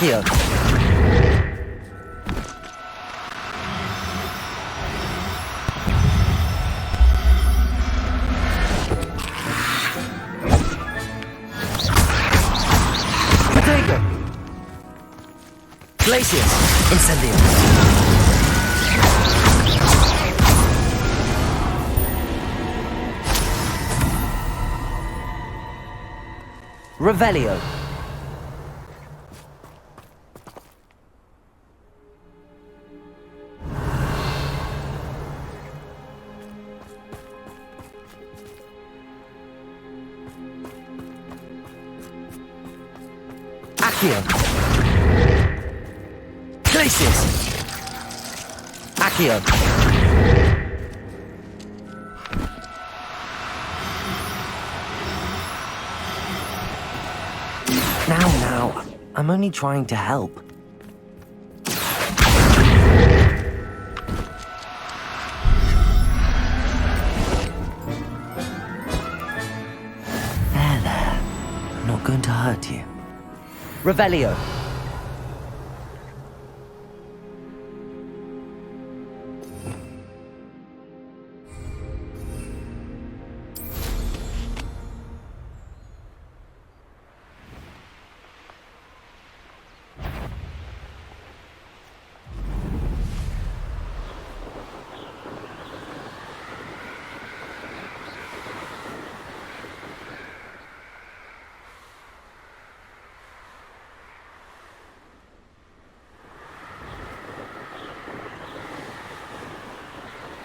Accio. Potato. Glaciers. Incendio. Revelio. Accio. Glaciers. Accio. Now, I'm only trying to help. There. I'm not going to hurt you. Revelio.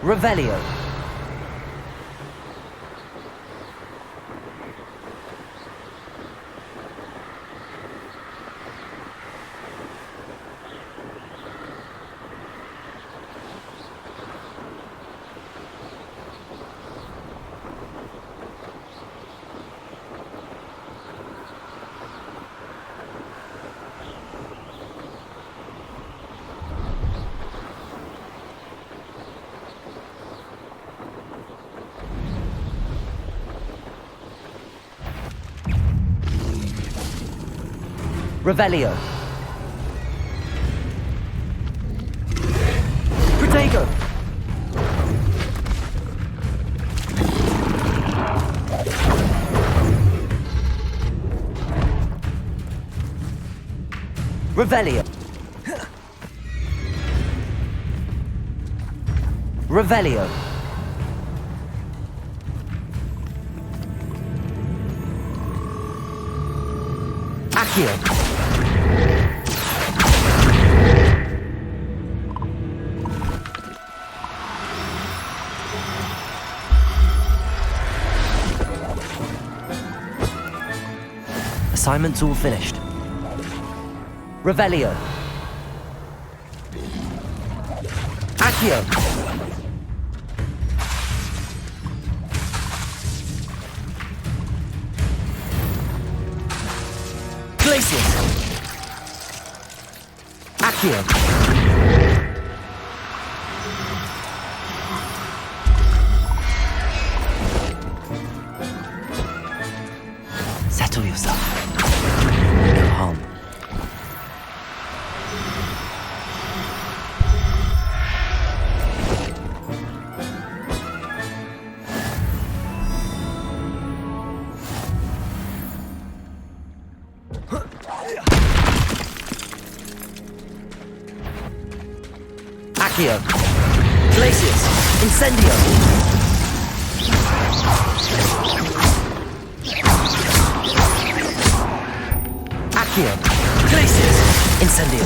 Revelio. Revelio. Protego. Revelio. Revelio. Accio. Assignment's all finished. Revelio. Accio. Glaciers. Accio. Settle yourself. No harm. Accio. Glaciers. Incendio. Accio. Glaciers. Incendio.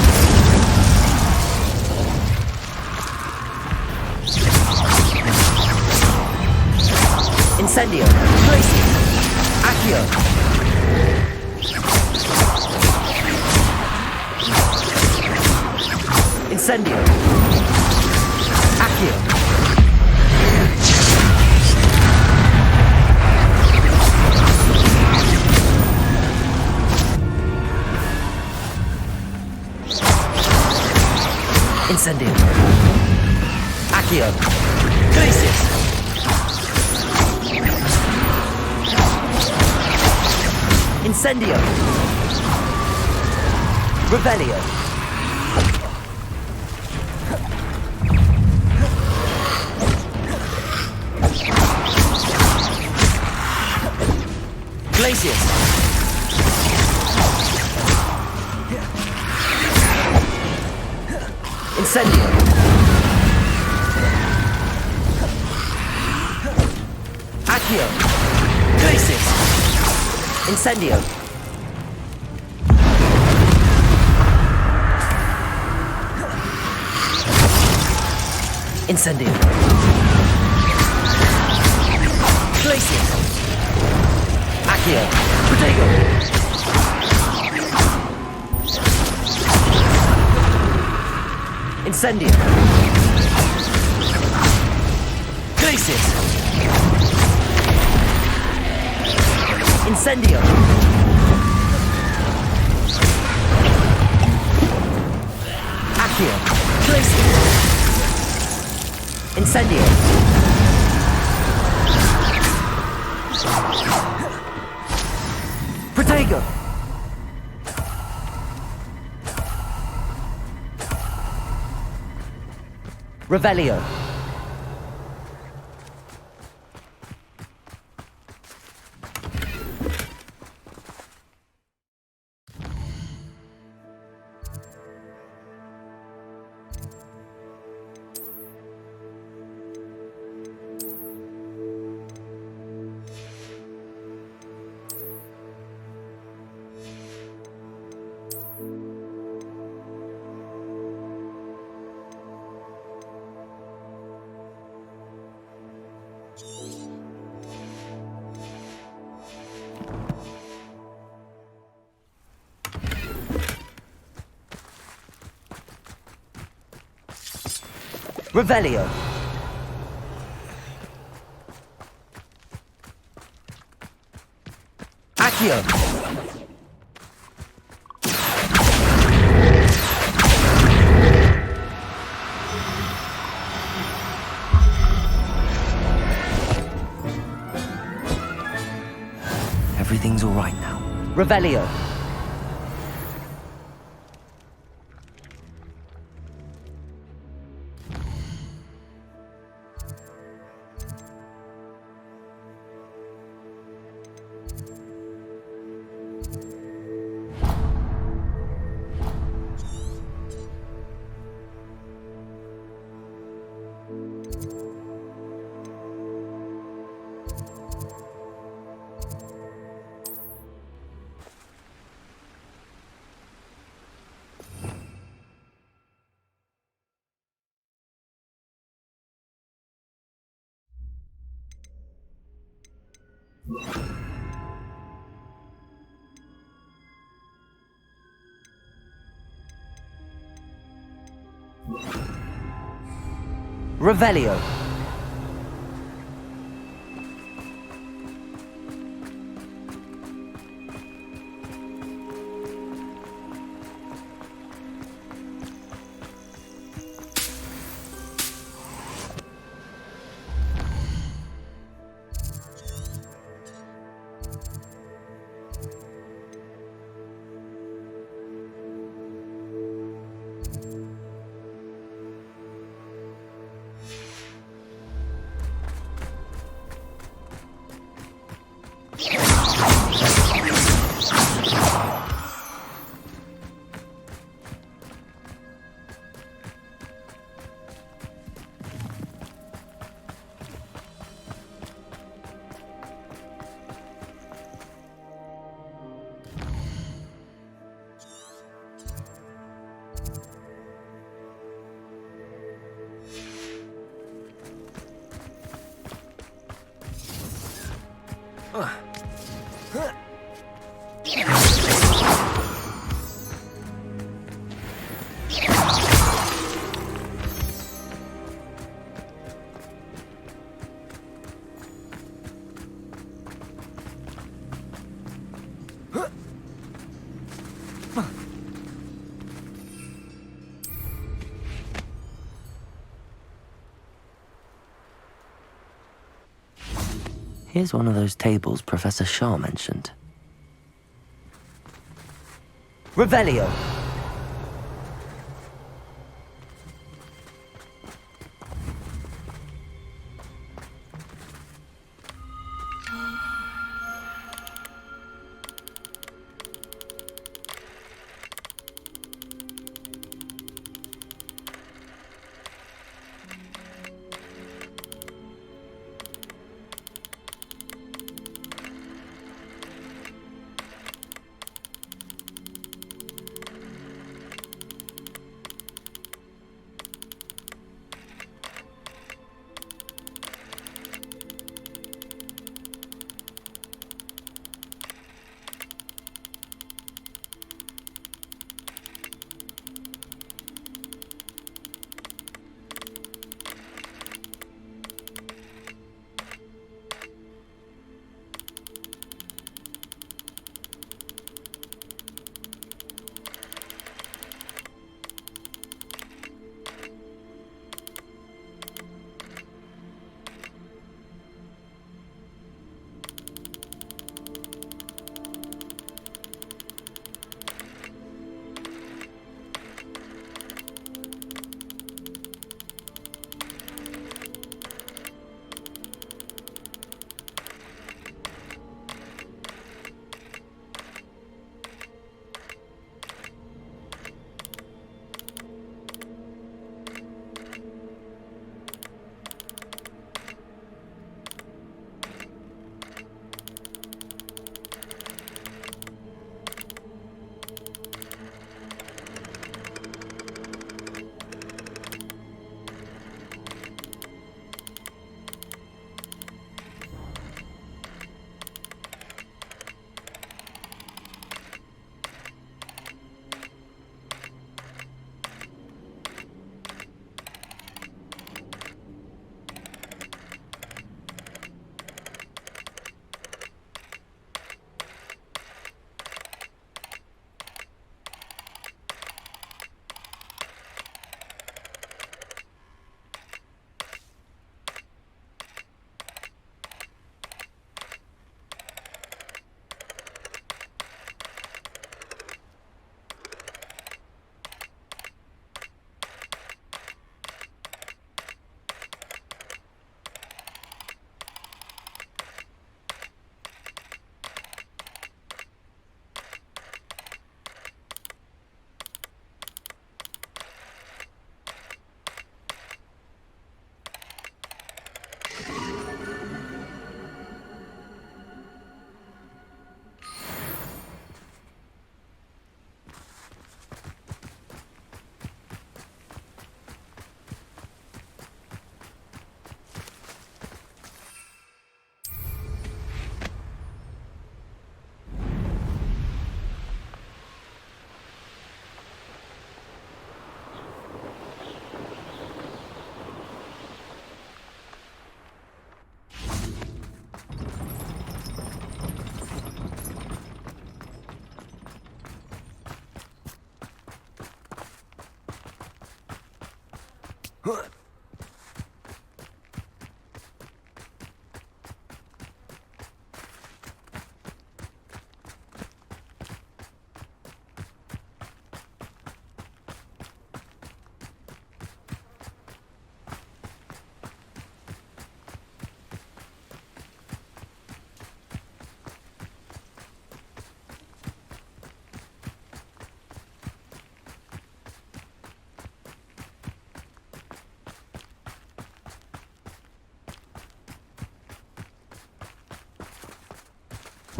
Incendio. Glaciers. Accio. Incendio. Accio. Incendio. Accio. Glaciers. Incendio. Revelio. Glacius. Incendio. Accio. Glacius. Incendio. Incendio. Glacius. Accio. Protego. Incendio. Glacius. Incendio. Accio. Glacius. Incendio. Protego. Revelio. Revelio. Accio. Everything's all right now. Revelio. Revelio. Here's one of those tables Professor Shaw mentioned. Revelio.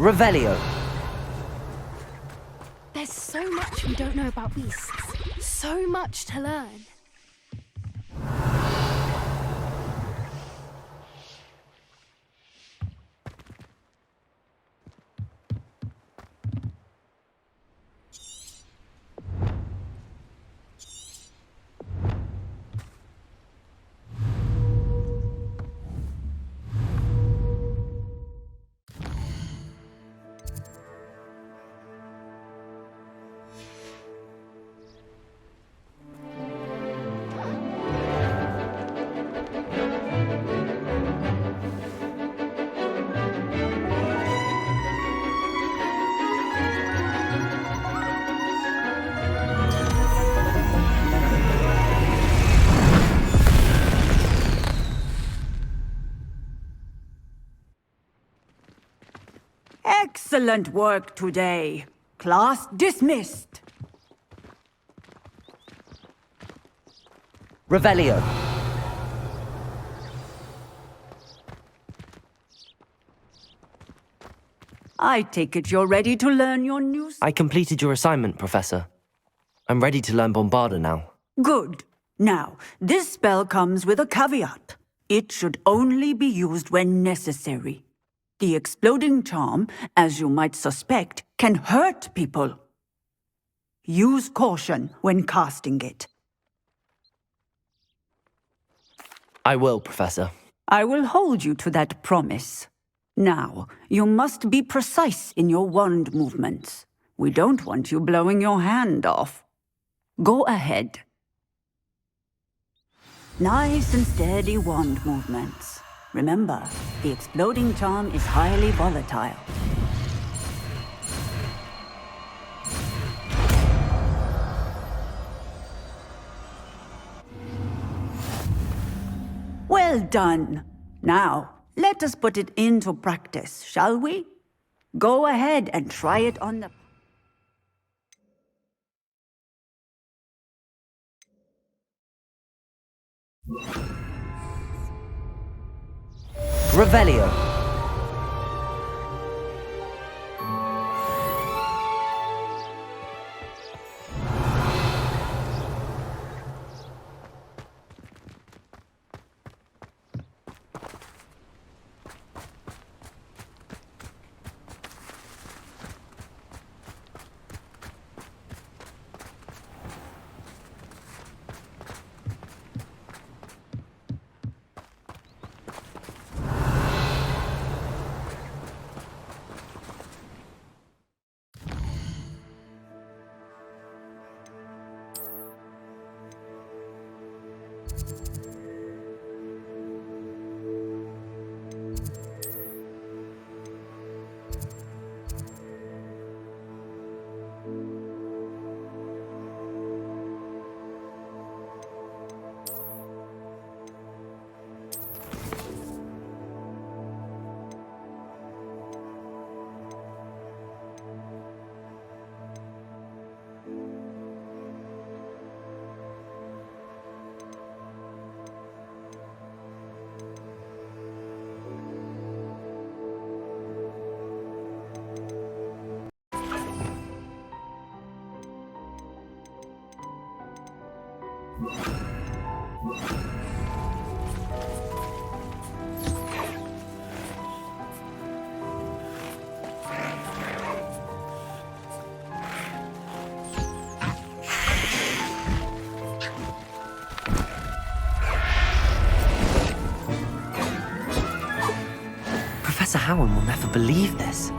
Revelio. There's so much we don't know about beasts. So much to learn. Excellent work today. Class dismissed. Revelio. I take it you're ready to learn your new... I completed your assignment, Professor. I'm ready to learn Bombarda now. Good. Now, this spell comes with a caveat. It should only be used when necessary. The exploding charm, as you might suspect, can hurt people. Use caution when casting it. I will, Professor. I will hold you to that promise. Now, you must be precise in your wand movements. We don't want you blowing your hand off. Go ahead. Nice and steady wand movements. Remember, the exploding charm is highly volatile. Well done. Now, let us put it into practice, shall we? Go ahead and try it on the... Revelio. Professor Howard will never believe this.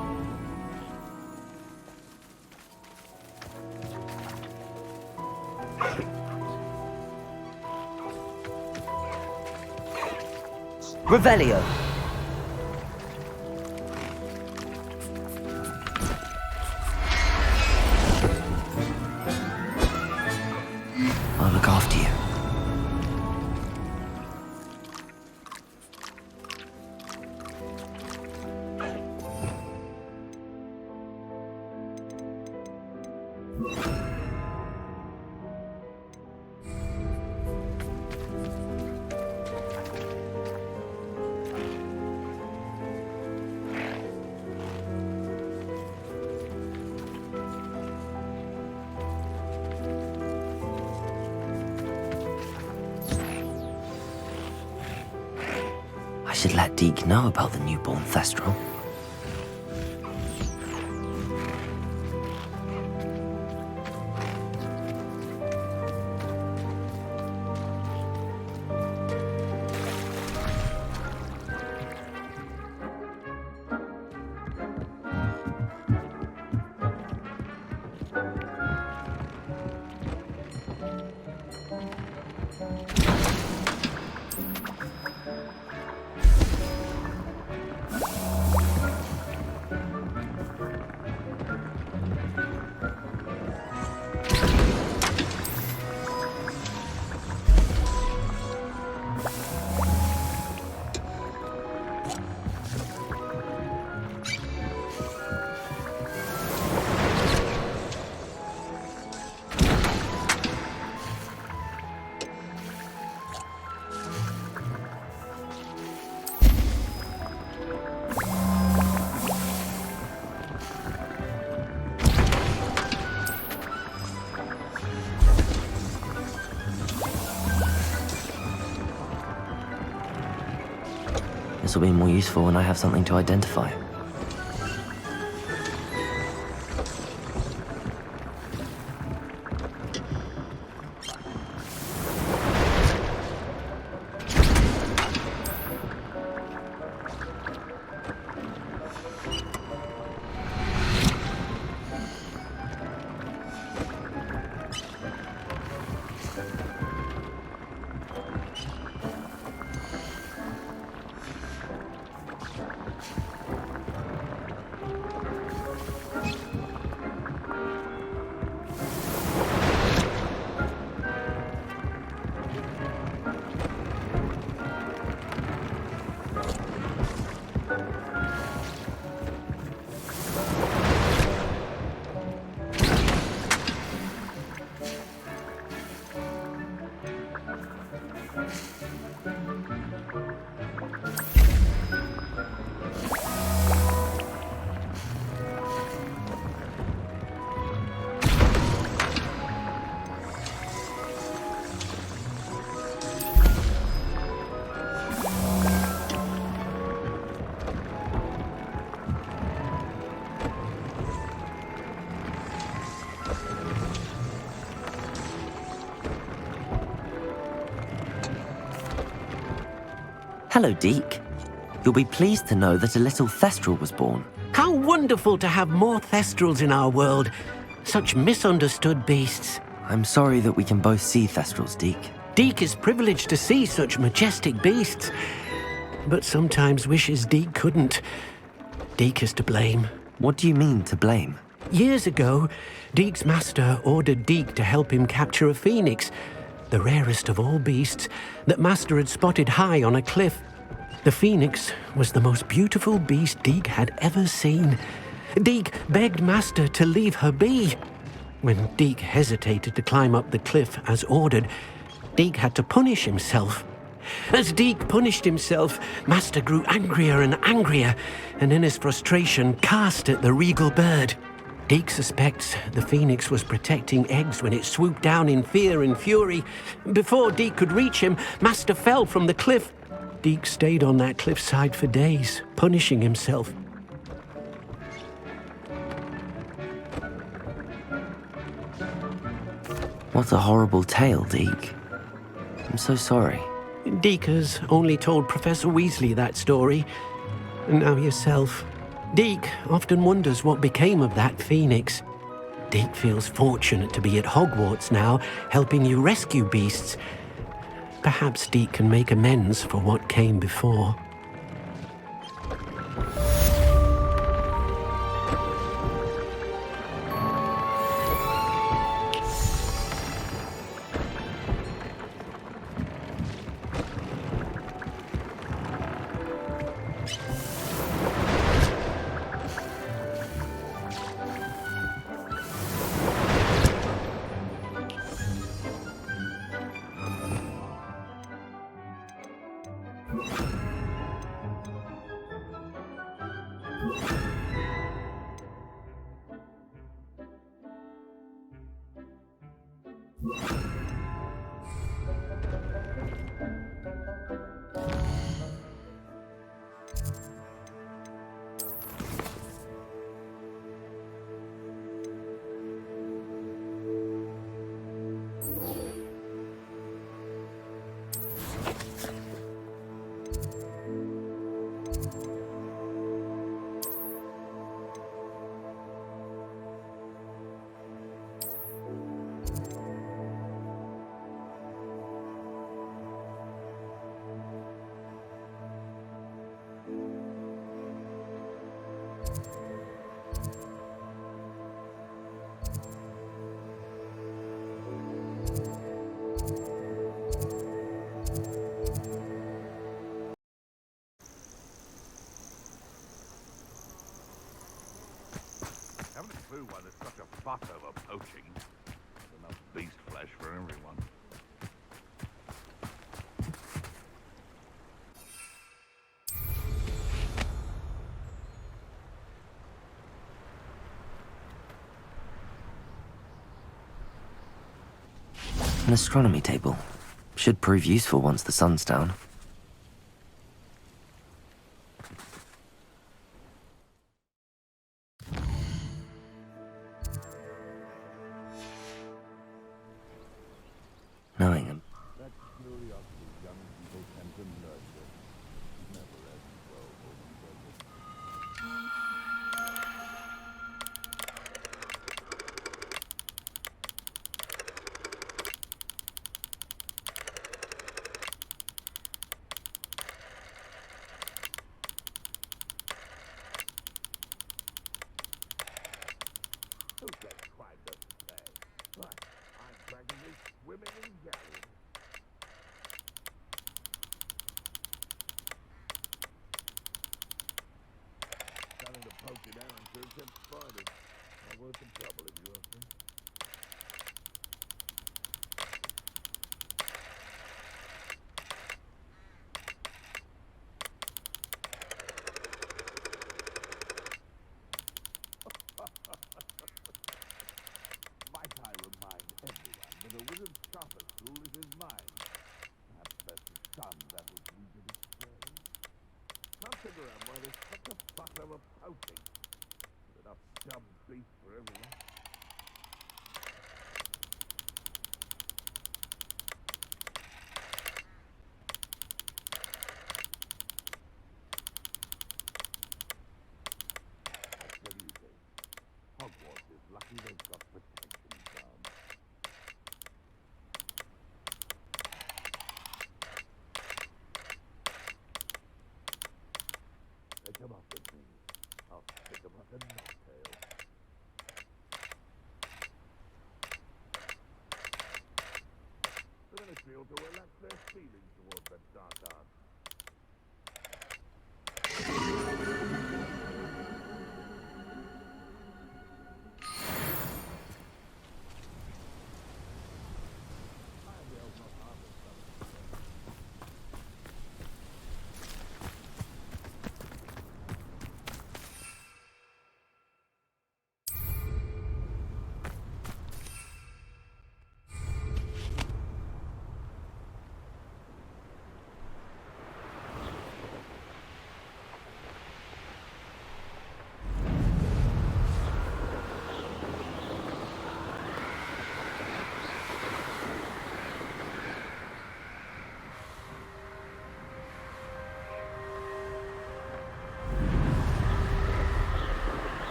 Revelio. I'll look after you. I should let Deke know about the newborn Thestral. This will be more useful when I have something to identify. Hello, Deke. You'll be pleased to know that a little Thestral was born. How wonderful to have more Thestrals in our world. Such misunderstood beasts. I'm sorry that we can both see Thestrals, Deke. Deke is privileged to see such majestic beasts, but sometimes wishes Deke couldn't. Deke is to blame. What do you mean, to blame? Years ago, Deke's master ordered Deke to help him capture a phoenix, the rarest of all beasts, that master had spotted high on a cliff. The phoenix was the most beautiful beast Deke had ever seen. Deke begged master to leave her be. When Deke hesitated to climb up the cliff as ordered, Deke had to punish himself. As Deke punished himself, master grew angrier and angrier, and in his frustration cast at the regal bird. Deke suspects the phoenix was protecting eggs when it swooped down in fear and fury. Before Deke could reach him, master fell from the cliff. Deke stayed on that cliffside for days, punishing himself. What a horrible tale, Deke. I'm so sorry. Deke has only told Professor Weasley that story, and now yourself. Deke often wonders what became of that phoenix. Deke feels fortunate to be at Hogwarts now, helping you rescue beasts. Perhaps Deke can make amends for what came before. Why there's such a fuss over poaching. There's enough beast flesh for everyone. An astronomy table. Should prove useful once the sun's down. Knowing him. That curiosity young people tend to nurture never ends well for themselves. Who gets quite the play? But I'm practically swimming in galleys. Starting to poke it out until it gets spiders. Not worth the trouble if you ask me. Might I remind everyone that a wizard's sharpest tool is his mind. Perhaps that's the sun that was needed astray. Can't figure out why there's such a fuss over poaching. There's enough dumb beast for everyone. I tell you this, Hogwarts is lucky they've got protection charms. They come up with me. I'll pick them up in mocktail. The ministry ought to relax their feelings towards that dark art.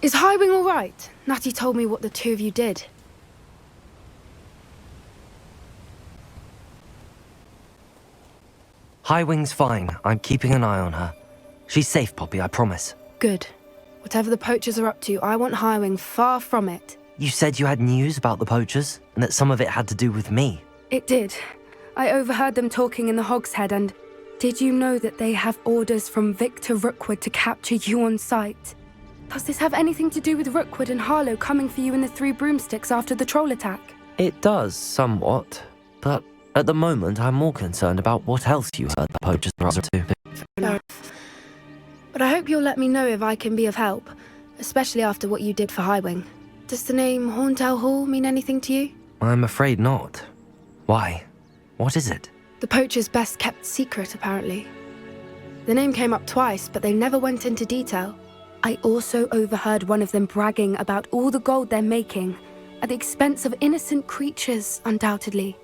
Is Highwing all right? Natty told me what the two of you did. Highwing's fine. I'm keeping an eye on her. She's safe, Poppy, I promise. Good. Whatever the poachers are up to, I want Highwing far from it. You said you had news about the poachers, and that some of it had to do with me. It did. I overheard them talking in the Hogshead, and did you know that they have orders from Victor Rookwood to capture you on sight? Does this have anything to do with Rookwood and Harlow coming for you in the Three Broomsticks after the troll attack? It does, somewhat. But at the moment, I'm more concerned about what else you heard the poachers are up to. Fair enough. But I hope you'll let me know if I can be of help, especially after what you did for Highwing. Does the name Horntail Hall mean anything to you? I'm afraid not. Why? What is it? The poacher's best kept secret, apparently. The name came up twice, but they never went into detail. I also overheard one of them bragging about all the gold they're making, at the expense of innocent creatures, undoubtedly.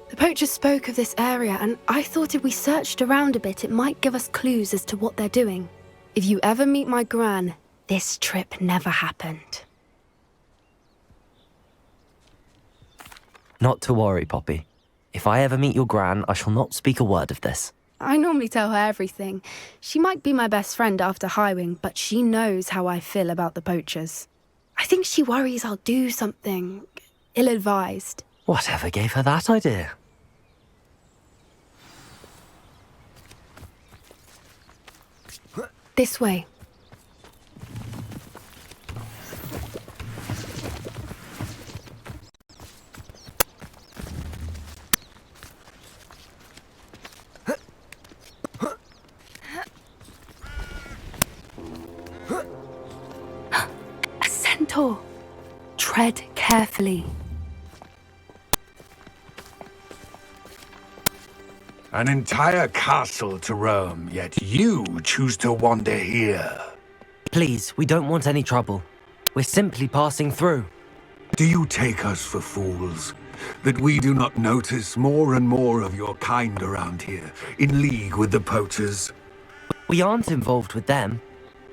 The poachers spoke of this area, and I thought if we searched around a bit, it might give us clues as to what they're doing. If you ever meet my gran, this trip never happened. Not to worry, Poppy. If I ever meet your gran, I shall not speak a word of this. I normally tell her everything. She might be my best friend after Highwing, but she knows how I feel about the poachers. I think she worries I'll do something ill-advised. Whatever gave her that idea? This way. A centaur. Tread carefully. An entire castle to roam, yet you choose to wander here. Please, we don't want any trouble. We're simply passing through. Do you take us for fools? That we do not notice more and more of your kind around here, in league with the poachers? We aren't involved with them.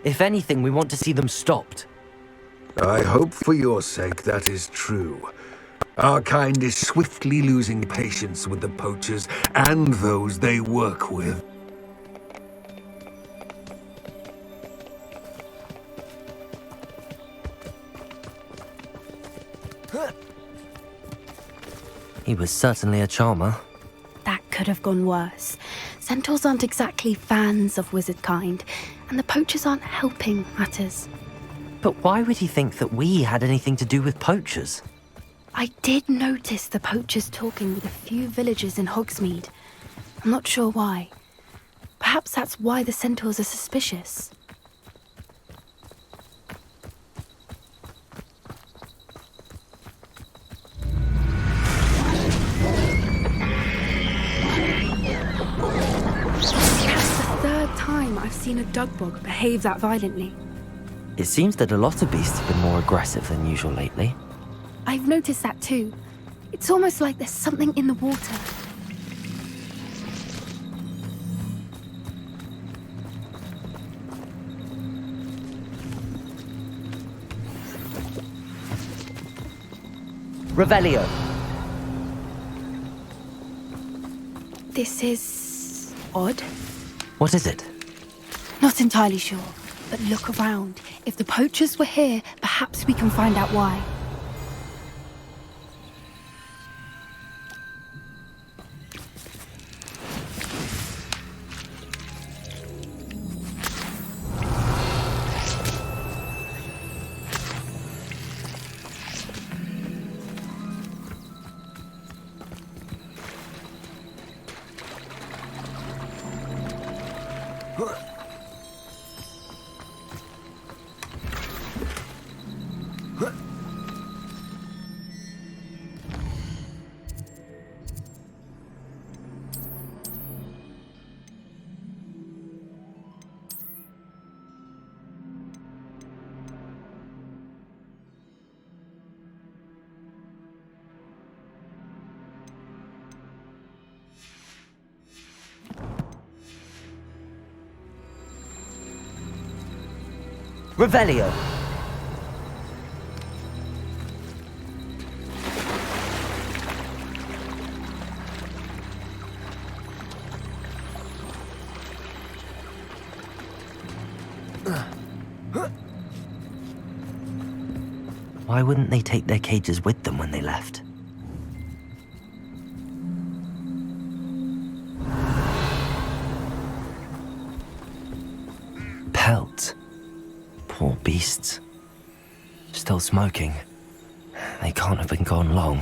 If anything, we want to see them stopped. I hope for your sake that is true. Our kind is swiftly losing patience with the poachers and those they work with. He was certainly a charmer. That could have gone worse. Centaurs aren't exactly fans of wizard kind, and the poachers aren't helping matters. But why would he think that we had anything to do with poachers? I did notice the poachers talking with a few villagers in Hogsmeade. I'm not sure why. Perhaps that's why the centaurs are suspicious. That's the third time I've seen a dugbog behave that violently. It seems that a lot of beasts have been more aggressive than usual lately. I've noticed that too. It's almost like there's something in the water. Revelio. This is odd. What is it? Not entirely sure, but look around. If the poachers were here, perhaps we can find out why. Revelio. Why wouldn't they take their cages with them when they left? Pelts. Poor beasts. Still smoking. They can't have been gone long.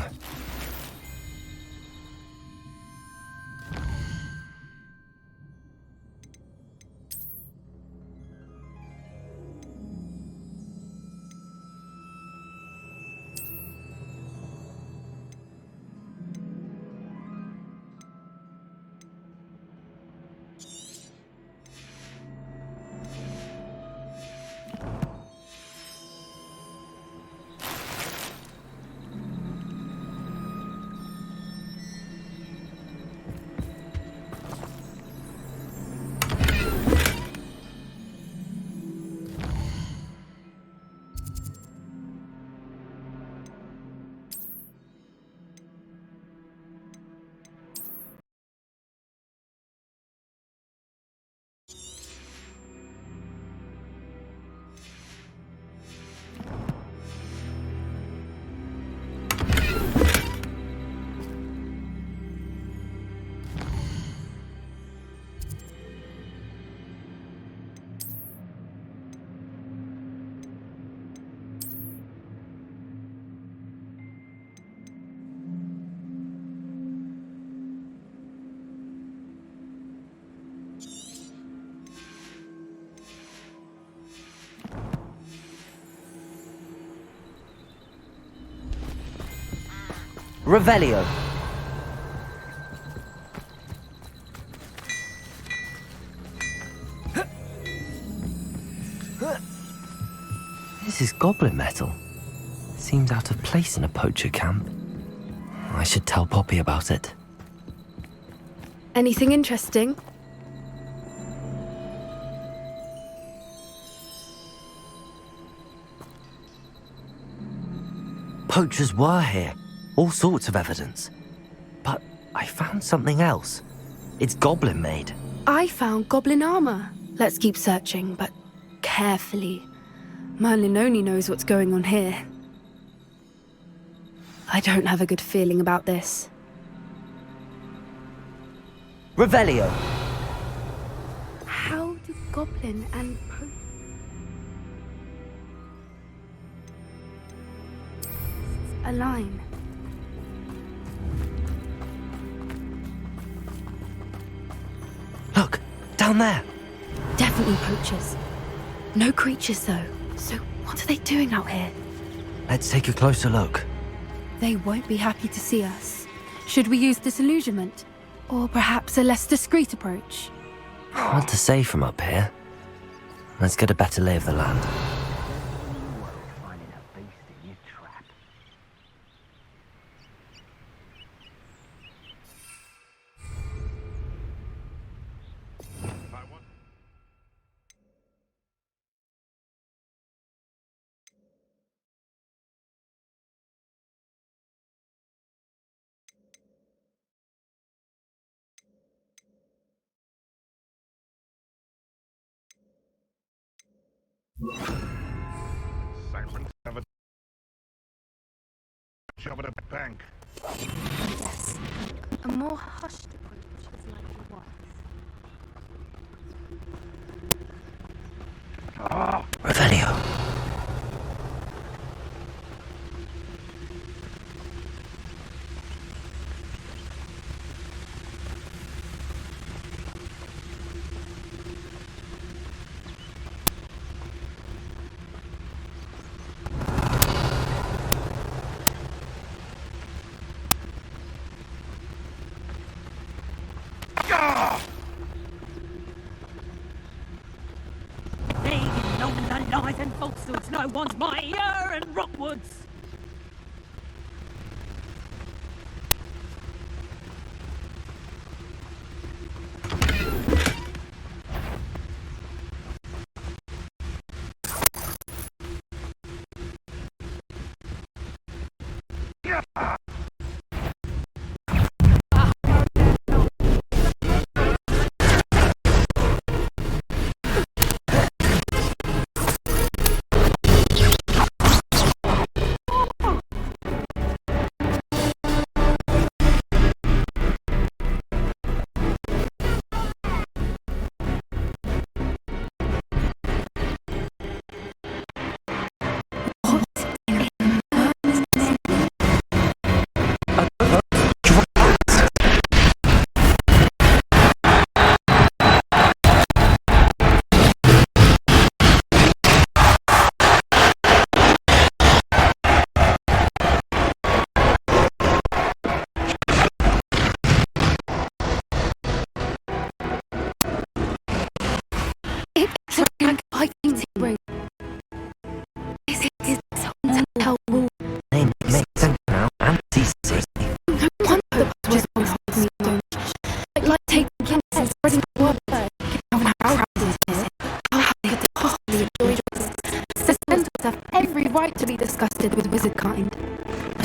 Revelio. This is goblin metal. Seems out of place in a poacher camp. I should tell Poppy about it. Anything interesting? Poachers were here. All sorts of evidence. But I found something else. It's goblin made. I found goblin armor. Let's keep searching, but carefully. Merlin only knows what's going on here. I don't have a good feeling about this. Revelio. How do goblin and align? Look, down there. Definitely poachers. No creatures though. So what are they doing out here? Let's take a closer look. They won't be happy to see us. Should we use disillusionment? Or perhaps a less discreet approach? Hard to say from up here. Let's get a better lay of the land. Simon have a job at a bank. Yes. A more hushed approach is likely wise. Revelio. Lies and falsehoods, no one's mightier and Rockwoods.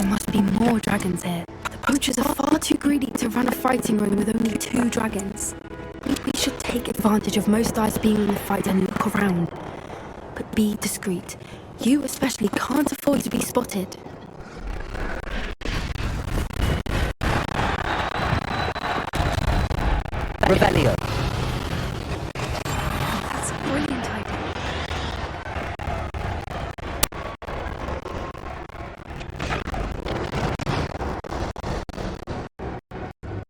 There must be more dragons here. The poachers are far too greedy to run a fighting ring with only 2 dragons. We should take advantage of most eyes being in the fight and look around. But be discreet. You especially can't afford to be spotted. Rebellion. That's a brilliant idea.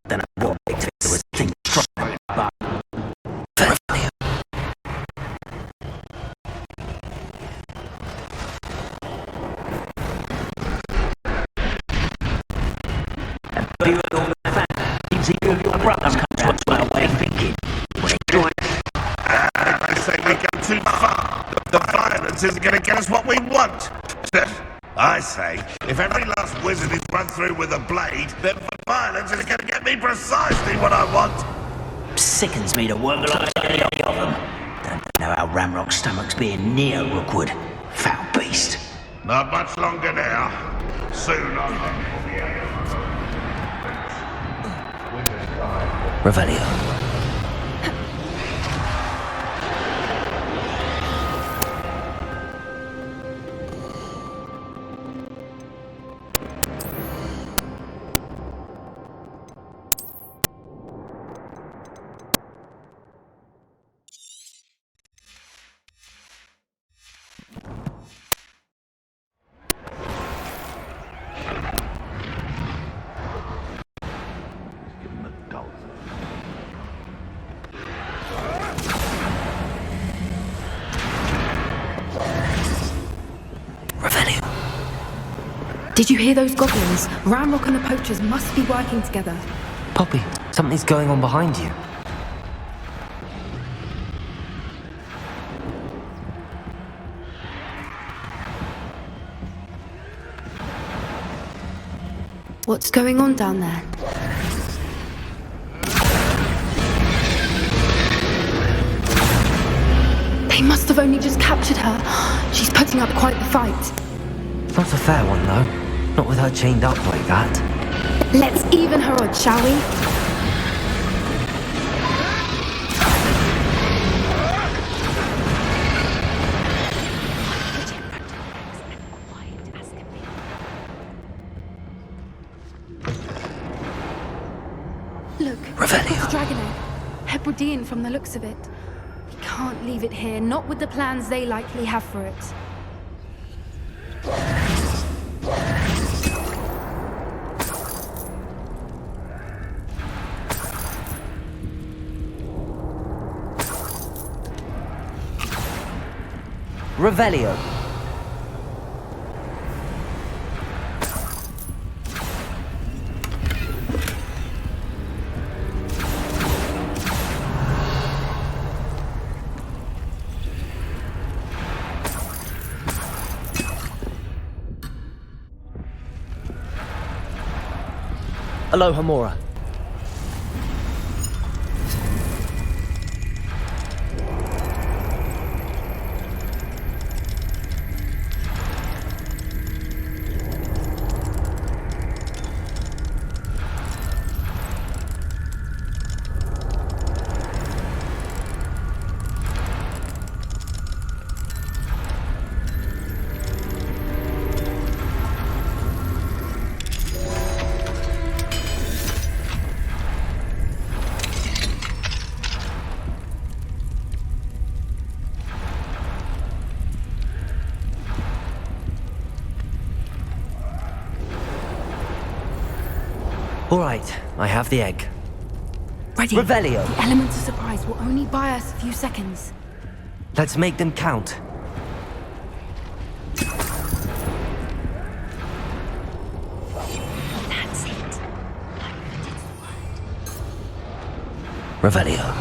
Then I won't make it was things strong. But Rebellion. I say we go too far. The violence isn't going to get us what we want. I say, if every last wizard is run through with a blade, then violence is going to get me precisely what I want. Sickens me to work like any of them. Don't know how Ramrock's stomach's being near Rookwood. Foul beast. Not much longer now. Soon I will be able Revelio. Did you hear those goblins? Ramrock and the poachers must be working together. Poppy, something's going on behind you. What's going on down there? They must have only just captured her. She's putting up quite the fight. Not a fair one, though. Not with her chained up like that. Let's even her odds, shall we? Look, Revelio. it's Dragon Egg. Hebridean from the looks of it. We can't leave it here, not with the plans they likely have for it. Revelio. Aloha Mora. All right, I have the egg. Ready. Revelio. The elements of surprise will only buy us a few seconds. Let's make them count. That's it. Revelio.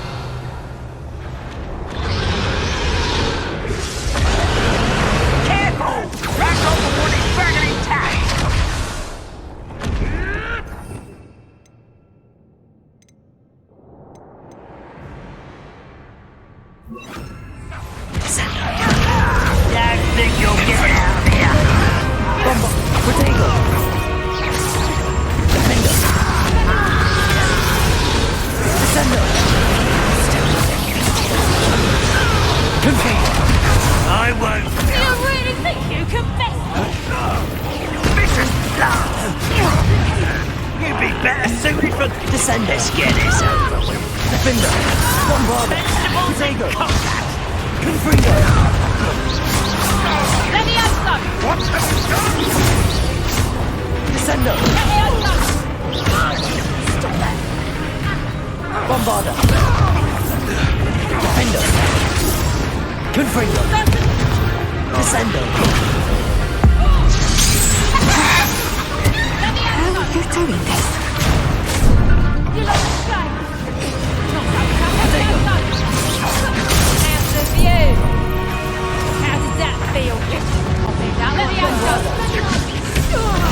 Careful! Rack over one is dragon intact! Don't think you'll get out of here! Protego! You'd be better suited for descend. Let's get this over with. Defender, Bombarder, Potato, Confringo. Levioso! What? Descendo. Levioso! Stop that. Bombarder. Defender. Confringo. Descendo. How are you doing this? You look straight. How's the view? How does that feel? Levioso!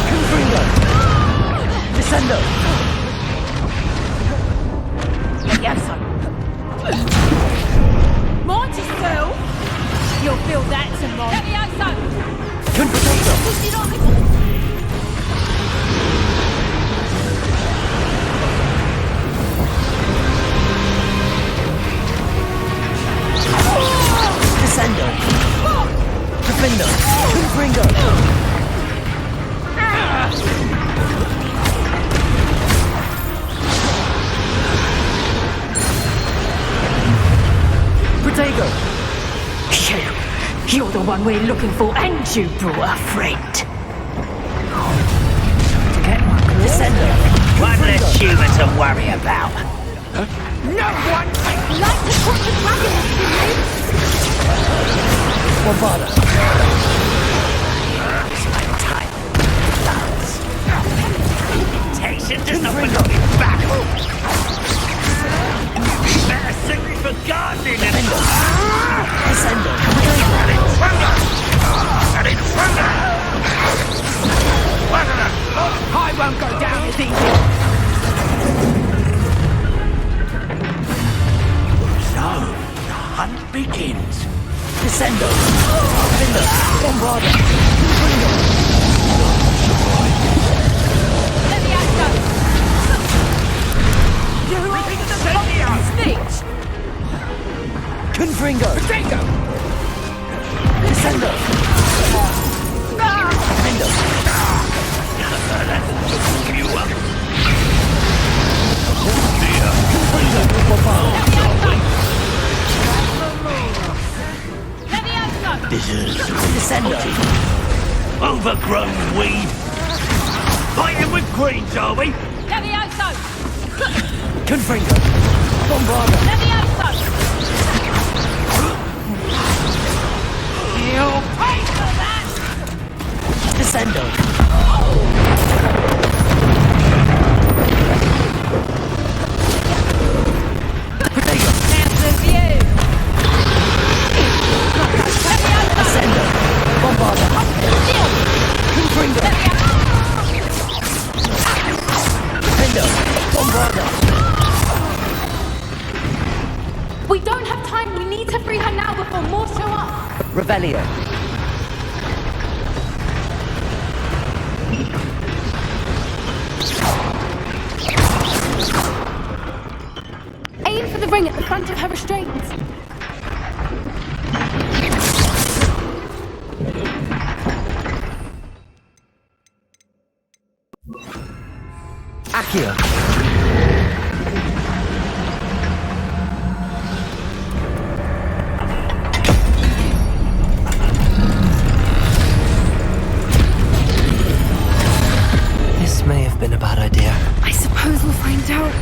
Confringo. Descendo. Levioso! Mind yourself! You'll feel that tomorrow. Levioso! Confringo. Push it on! Descendo. Defender. Confringo. Protego. You're the one we're looking for, and you brought a friend. To get one. Descendo. One less human to worry about. No one like to put the dragon in me. Bombarder. It's my time. Dance. Temptation does not belong in battle. Better suited for gardening than Descendo. I won't go down as easy. So, the hunt begins. Descendo. Defender. Bombarder. Levioso! You're repeating the speech! Confringo. Potato! Descendo. Defender. You up. Confringo. Bombarder. Levioso! This is Descendo. Overgrown weed. Fighting with greens, are we? Levioso! Confringo. Bombarder. Levioso! You'll pay for that! Descendo. Potato. How's the view? Descendo. Bombarder. Confringo. Defender. Bombarder. We don't have time. We need to free her now before more show up. Revelio. Aim for the ring at the front of her restraints. Accio. This may have been a bad idea. I suppose we'll find out.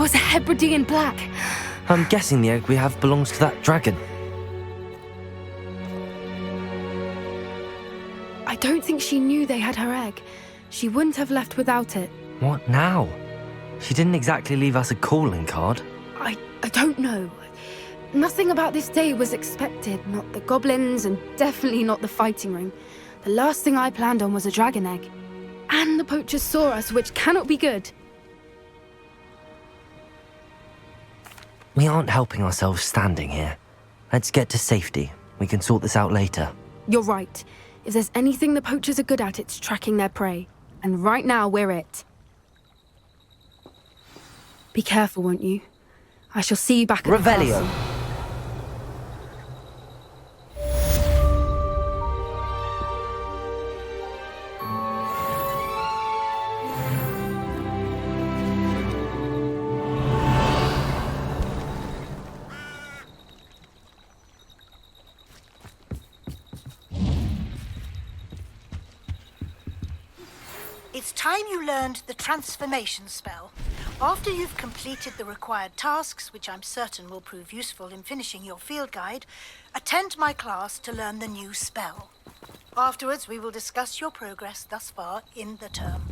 was a Hebridean black. I'm guessing the egg we have belongs to that dragon. I don't think she knew they had her egg. She wouldn't have left without it. What now? She didn't exactly leave us a calling card. I don't know. Nothing about this day was expected. Not the goblins, and definitely not the fighting ring. The last thing I planned on was a dragon egg. And the poachers saw us, which cannot be good. We aren't helping ourselves standing here. Let's get to safety. We can sort this out later. You're right. If there's anything the poachers are good at, it's tracking their prey. And right now, we're it. Be careful, won't you? I shall see you back at the Revelio. castle. It's time you learned the transformation spell. After you've completed the required tasks, which I'm certain will prove useful in finishing your field guide, attend my class to learn the new spell. Afterwards, we will discuss your progress thus far in the term.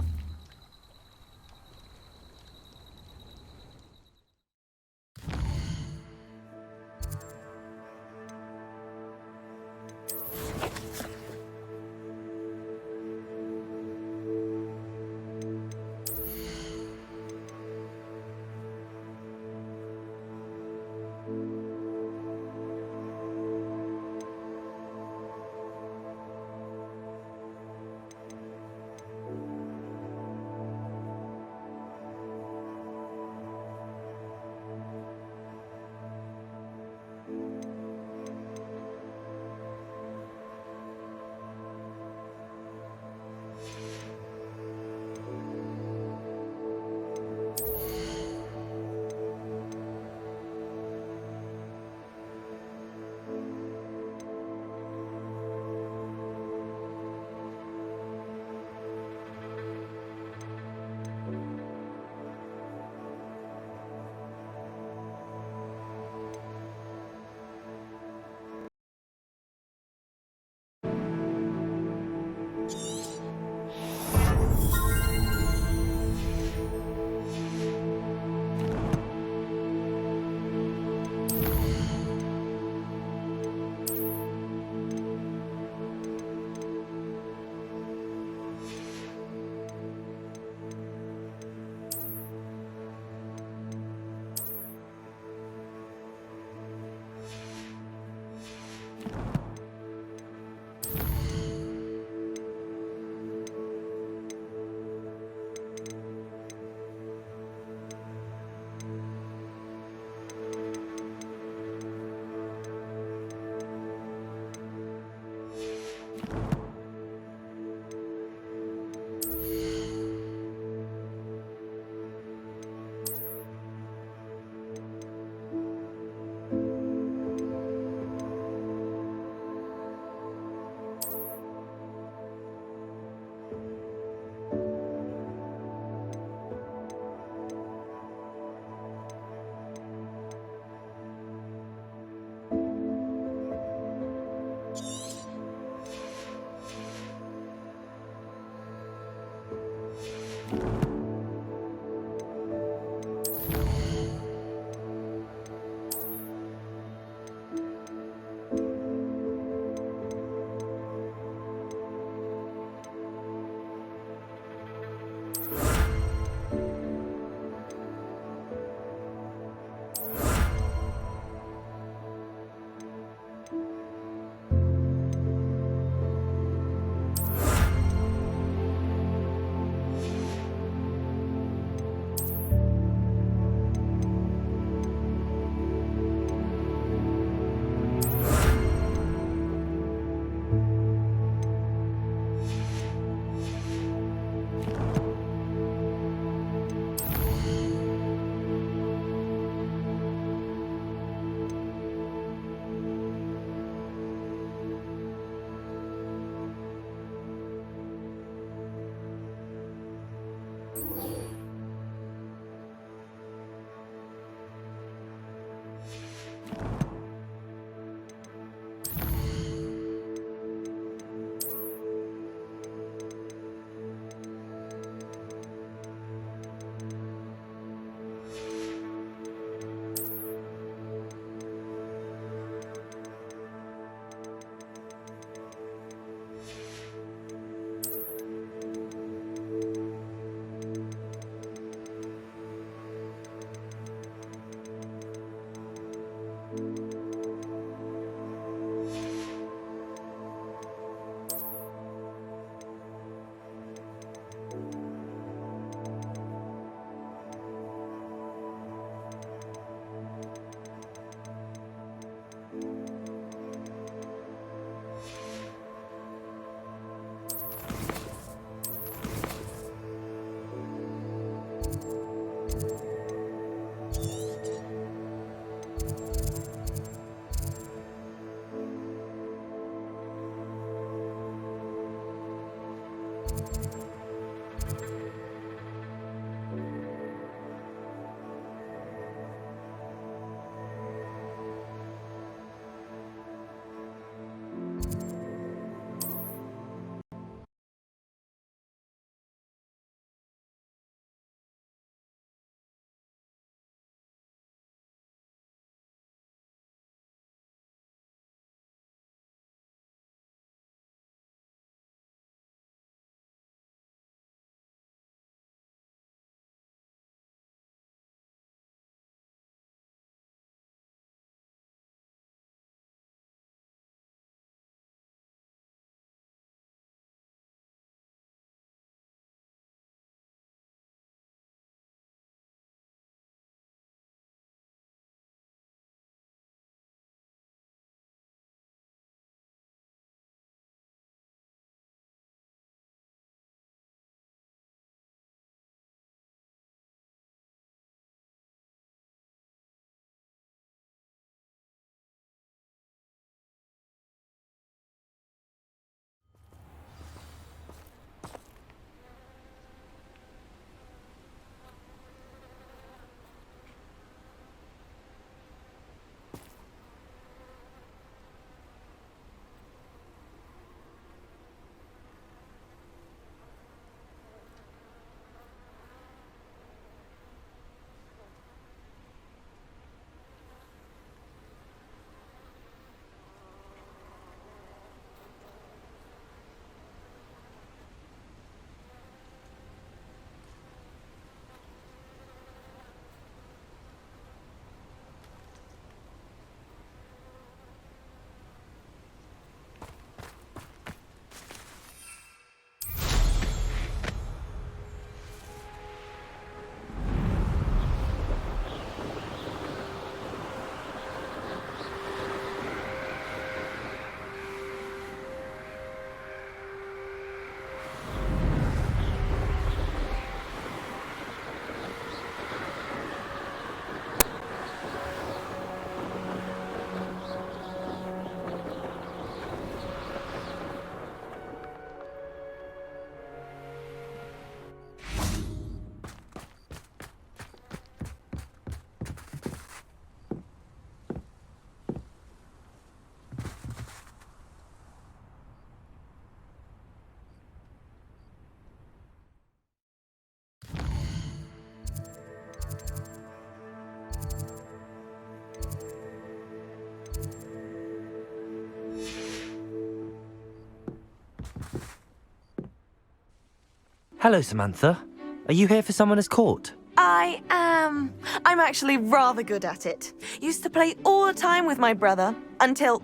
Hello, Samantha. Are you here for Summoner's Court? I am. I'm actually rather good at it. Used to play all the time with my brother until...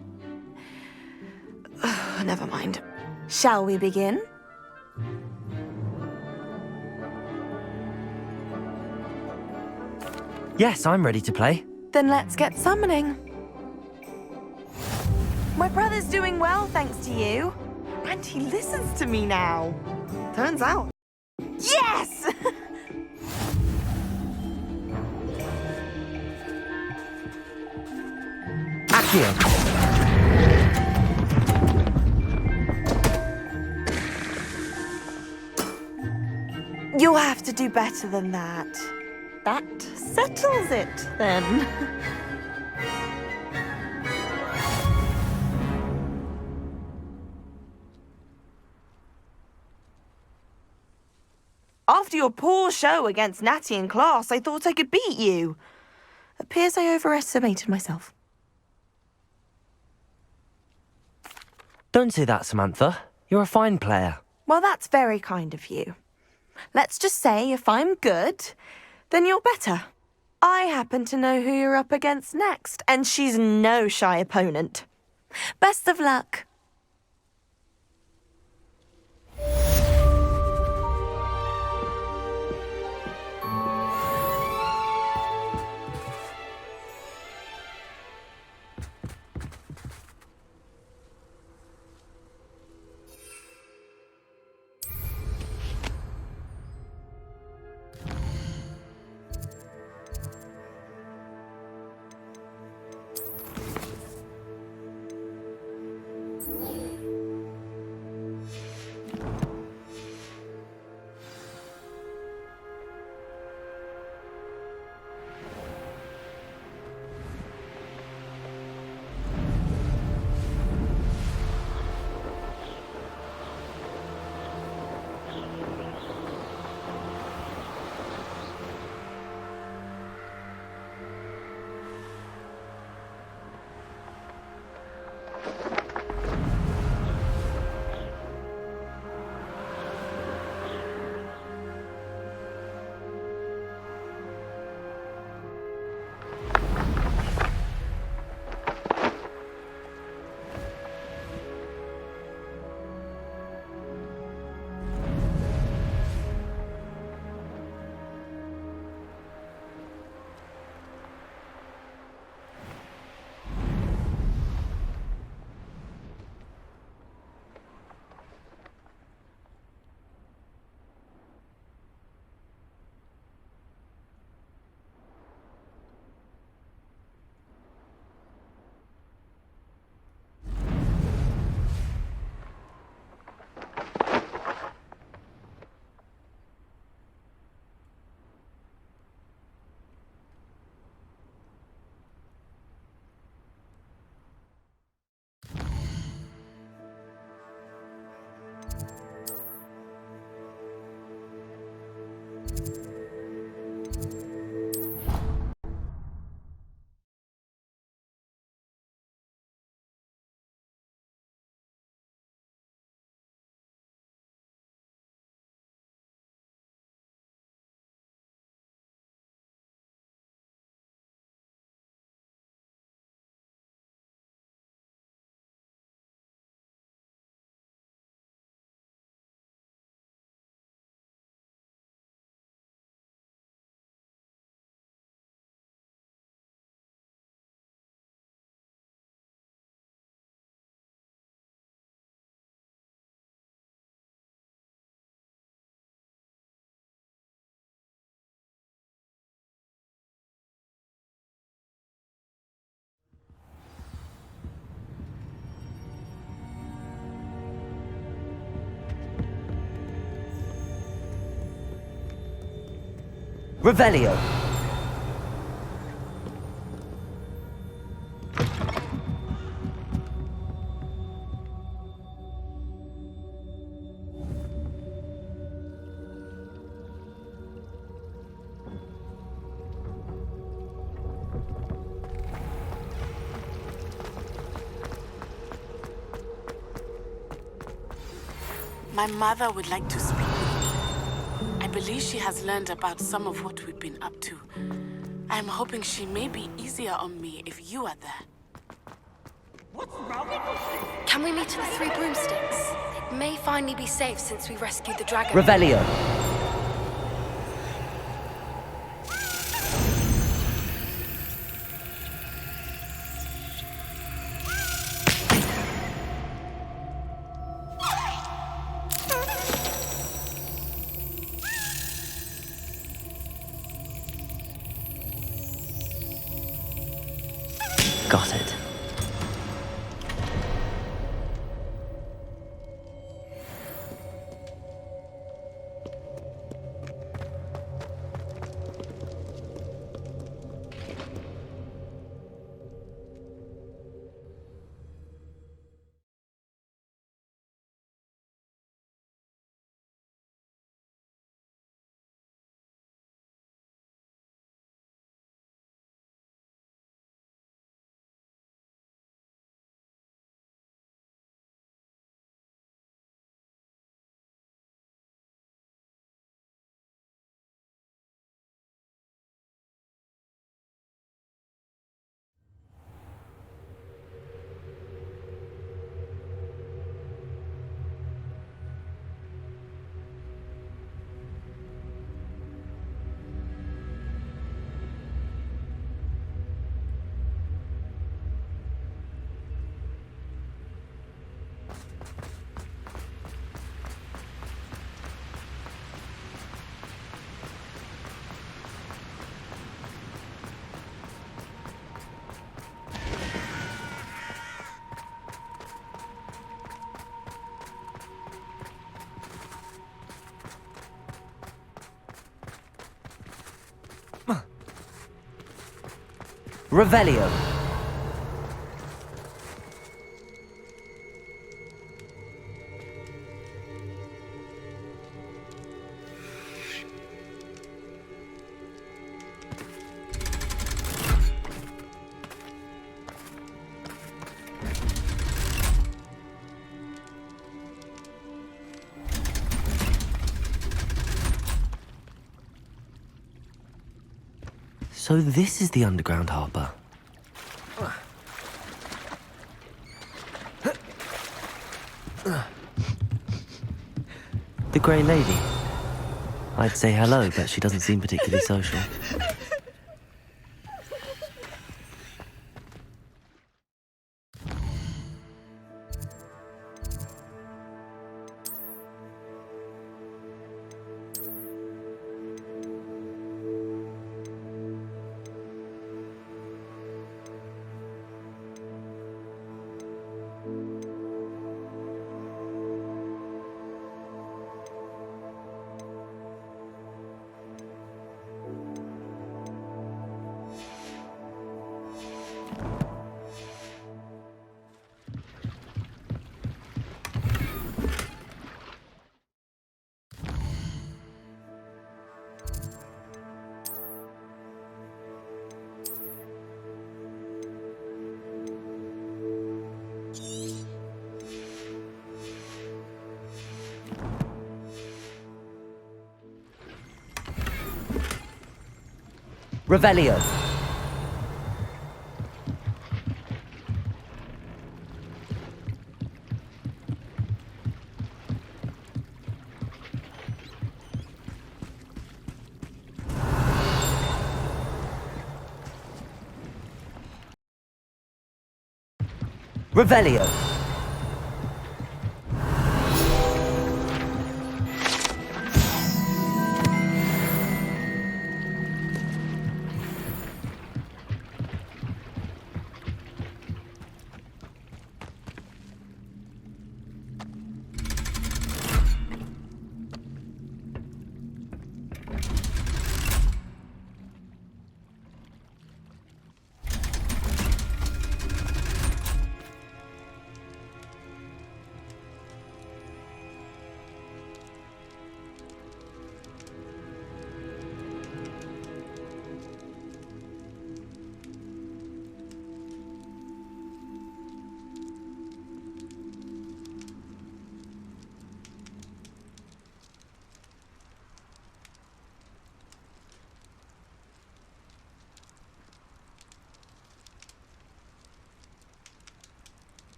Never mind. Shall we begin? Yes, I'm ready to play. Then let's get summoning. My brother's doing well, thanks to you. And he listens to me now. Turns out. Yes! Accio. You'll have to do better than that. That settles it, then. After your poor show against Natty in class, I thought I could beat you. Appears I overestimated myself. Don't say that, Samantha. You're a fine player. Well, that's very kind of you. Let's just say if I'm good, then you're better. I happen to know who you're up against next, and she's no shy opponent. Best of luck. Revelio. My mother would like to speak with you. I believe she has learned about some of what we've been up to. I'm hoping she may be easier on me if you are there. What's wrong with you? Can we meet at the Three Broomsticks? It may finally be safe since we rescued the dragon. Revelio. Got it. Revelio. So this is the underground harbour. The Grey Lady. I'd say hello, but she doesn't seem particularly social. Revelio. Revelio.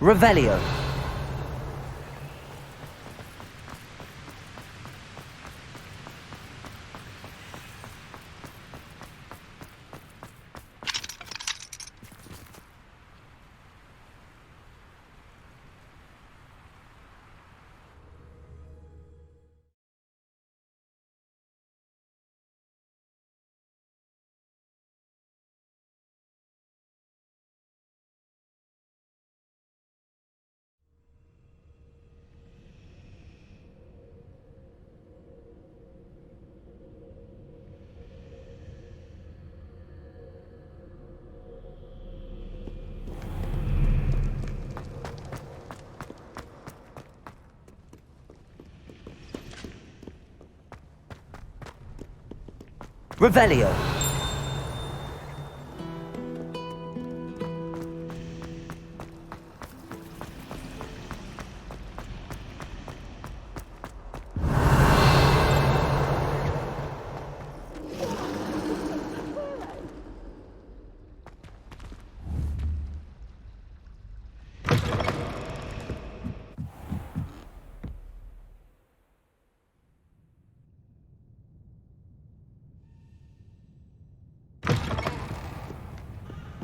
Revelio. Revelio.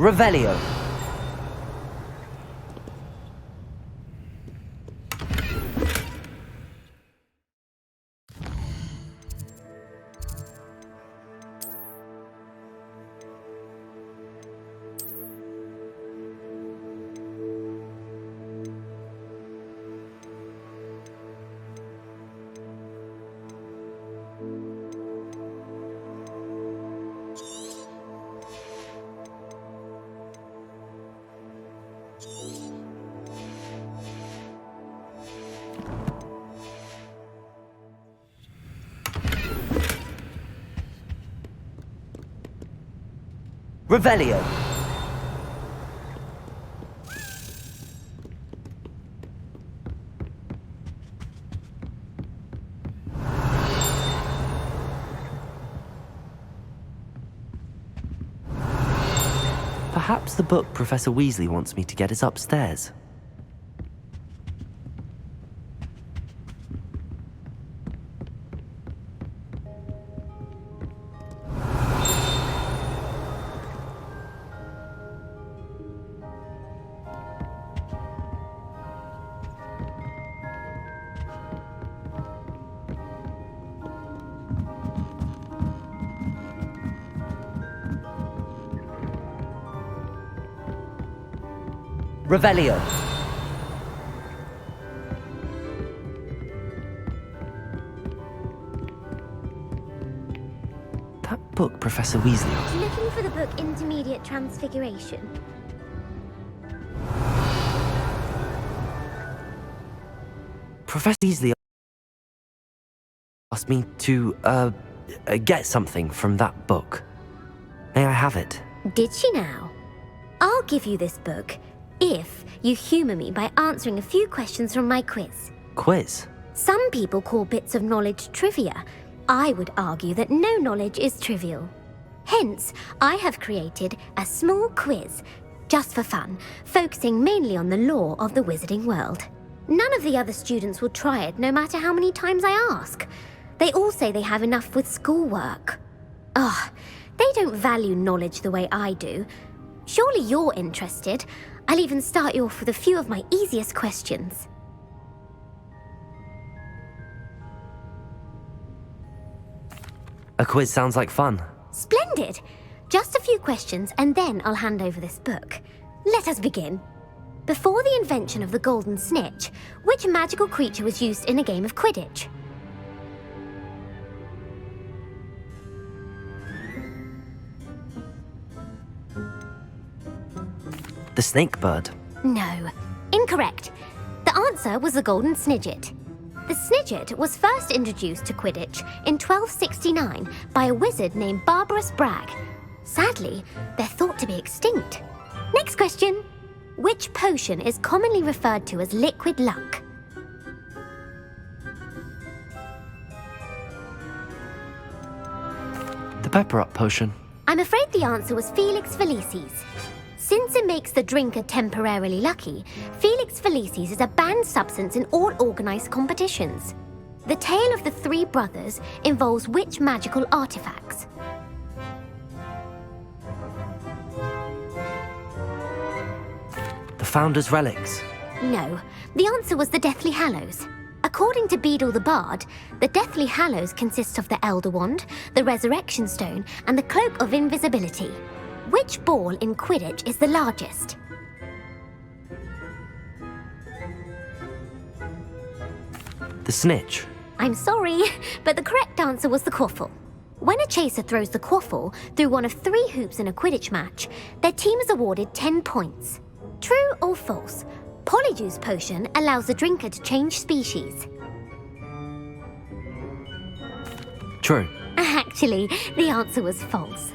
Revelio. Revelio. Perhaps the book Professor Weasley wants me to get is upstairs. Revelio. That book Professor Weasley... Looking for the book Intermediate Transfiguration. Professor Weasley asked me to, get something from that book. May I have it? Did she now? I'll give you this book if you humour me by answering a few questions from my quiz. Quiz? Some people call bits of knowledge trivia. I would argue that no knowledge is trivial. Hence, I have created a small quiz, just for fun, focusing mainly on the lore of the wizarding world. None of the other students will try it, no matter how many times I ask. They all say they have enough with schoolwork. Ugh, they don't value knowledge the way I do. Surely you're interested. I'll even start you off with a few of my easiest questions. A quiz sounds like fun. Splendid! Just a few questions and then I'll hand over this book. Let us begin. Before the invention of the golden snitch, which magical creature was used in a game of Quidditch? The snake bird. No. Incorrect. The answer was the golden snidget. The snidget was first introduced to Quidditch in 1269 by a wizard named Barbarous Bragg. Sadly, they're thought to be extinct. Next question. Which potion is commonly referred to as liquid luck? The pepper up potion. I'm afraid the answer was Felix Felicis. Since it makes the drinker temporarily lucky, Felix Felicis is a banned substance in all organised competitions. The tale of the three brothers involves which magical artifacts? The Founder's Relics. No, the answer was the Deathly Hallows. According to Beadle the Bard, the Deathly Hallows consists of the Elder Wand, the Resurrection Stone, and the Cloak of Invisibility. Which ball in Quidditch is the largest? The Snitch. I'm sorry, but the correct answer was the Quaffle. When a chaser throws the Quaffle through one of 3 hoops in a Quidditch match, their team is awarded 10 points. True or false? Polyjuice Potion allows the drinker to change species. True. Actually, the answer was false.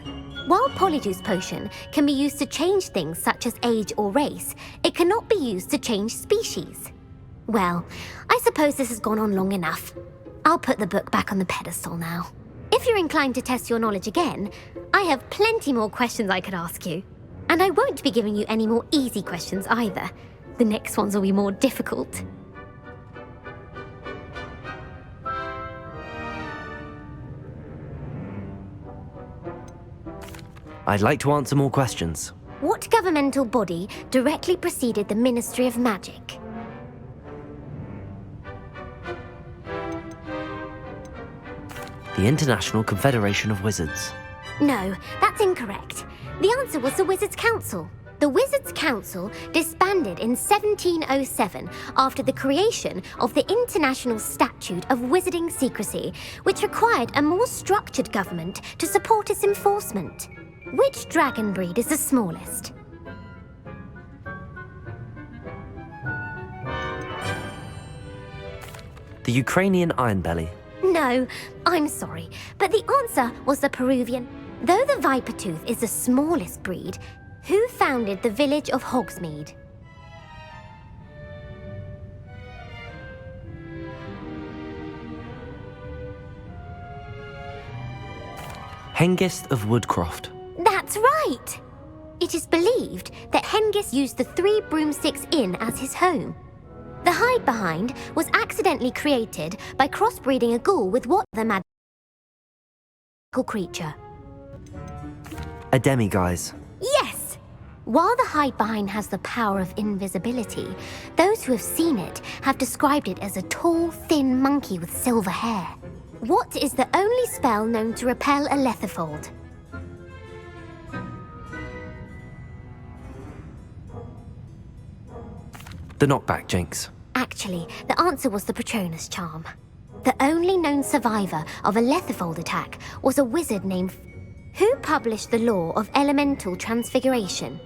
While Polyjuice Potion can be used to change things such as age or race, it cannot be used to change species. Well, I suppose this has gone on long enough. I'll put the book back on the pedestal now. If you're inclined to test your knowledge again, I have plenty more questions I could ask you. And I won't be giving you any more easy questions either. The next ones will be more difficult. I'd like to answer more questions. What governmental body directly preceded the Ministry of Magic? The International Confederation of Wizards. No, that's incorrect. The answer was the Wizards' Council. The Wizards' Council disbanded in 1707 after the creation of the International Statute of Wizarding Secrecy, which required a more structured government to support its enforcement. Which dragon breed is the smallest? The Ukrainian Ironbelly. No, I'm sorry, but the answer was the Peruvian. Though the Vipertooth is the smallest breed, who founded the village of Hogsmeade? Hengist of Woodcroft. That's right! It is believed that Hengist used the 3 Broomsticks Inn as his home. The hide-behind was accidentally created by crossbreeding a ghoul with what other magical creature? A demiguise. Yes! While the hide-behind has the power of invisibility, those who have seen it have described it as a tall, thin monkey with silver hair. What is the only spell known to repel a Lethifold? The Knockback Jinx. Actually, the answer was the Patronus Charm. The only known survivor of a Lethifold attack was a wizard named... Who published the law of elemental transfiguration?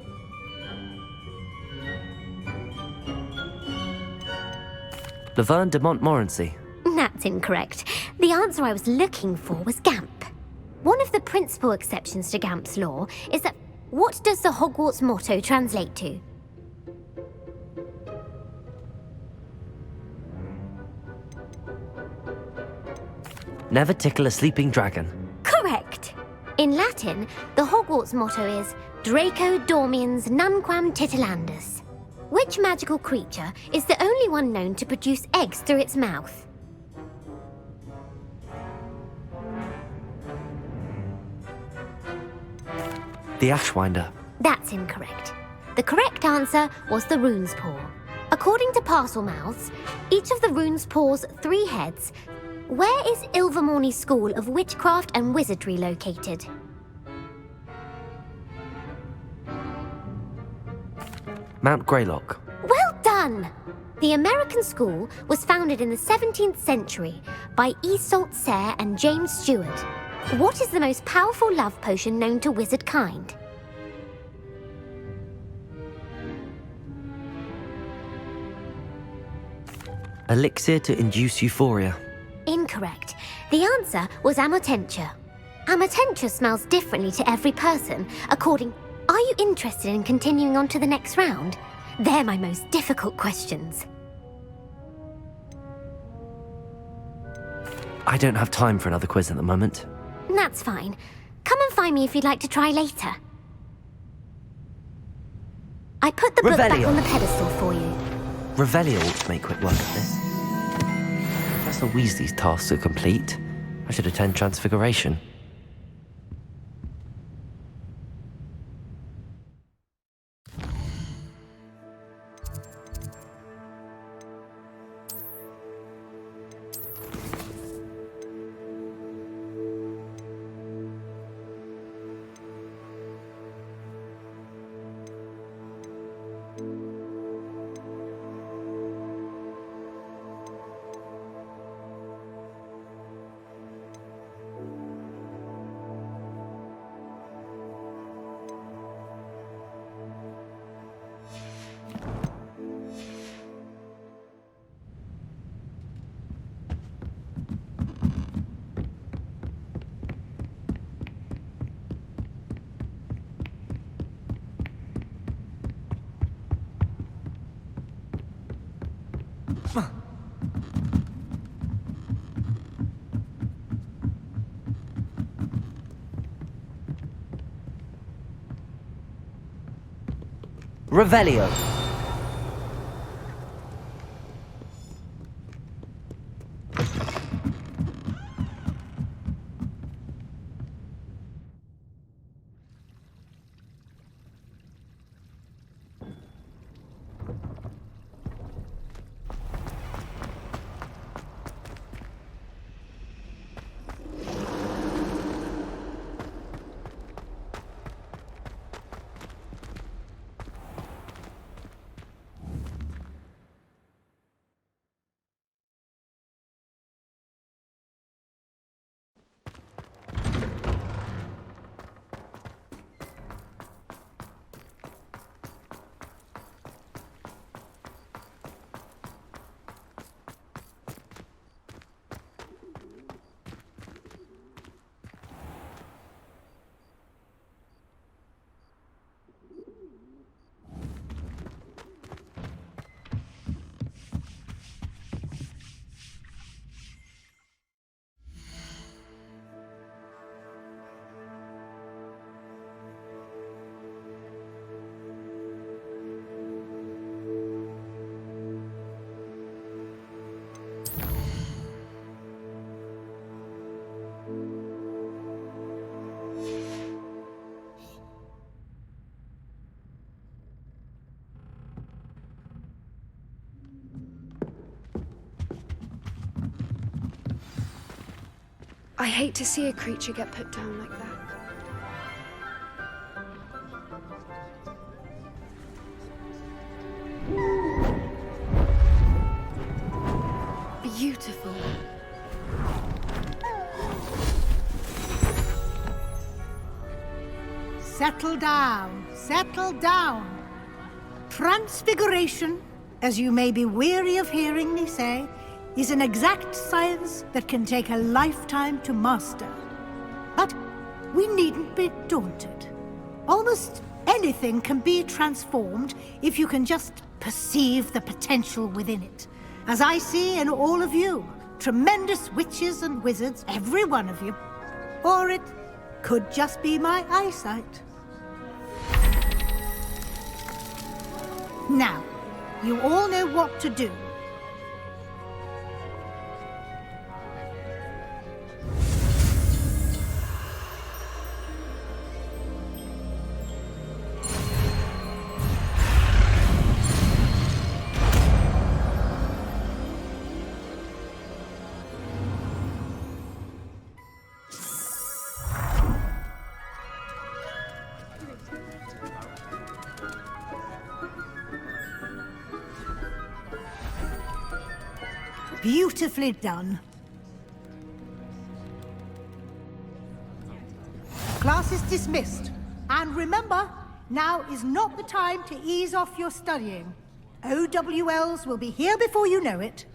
Laverne de Montmorency. That's incorrect. The answer I was looking for was Gamp. One of the principal exceptions to Gamp's law is that... What does the Hogwarts motto translate to? Never tickle a sleeping dragon. Correct. In Latin, the Hogwarts motto is Draco Dormiens Nunquam Titilandus. Which magical creature is the only one known to produce eggs through its mouth? The Ashwinder. That's incorrect. The correct answer was the Rune's Paw. According to Parselmouths, each of the Rune's Paw's 3 heads. Where is Ilvermorny School of Witchcraft and Wizardry located? Mount Greylock. Well done! The American school was founded in the 17th century by Iseult Sayre and James Stewart. What is the most powerful love potion known to wizard kind? Elixir to induce euphoria. Incorrect. The answer was Amotentia. Amotentia smells differently to every person, according... Are you interested in continuing on to the next round? They're my most difficult questions. I don't have time for another quiz at the moment. That's fine. Come and find me if you'd like to try later. I put the book back Revelio. on the pedestal for you. Revelio ought to make quick work of this. Professor Weasley's tasks are complete. I should attend Transfiguration. Revelio. I hate to see a creature get put down like that. Beautiful. Settle down, settle down. Transfiguration, as you may be weary of hearing me say, is an exact science that can take a lifetime to master. But we needn't be daunted. Almost anything can be transformed if you can just perceive the potential within it. As I see in all of you, tremendous witches and wizards, every one of you. Or it could just be my eyesight. Now, you all know what to do. Beautifully done. Class is dismissed. And remember, now is not the time to ease off your studying. OWLs will be here before you know it.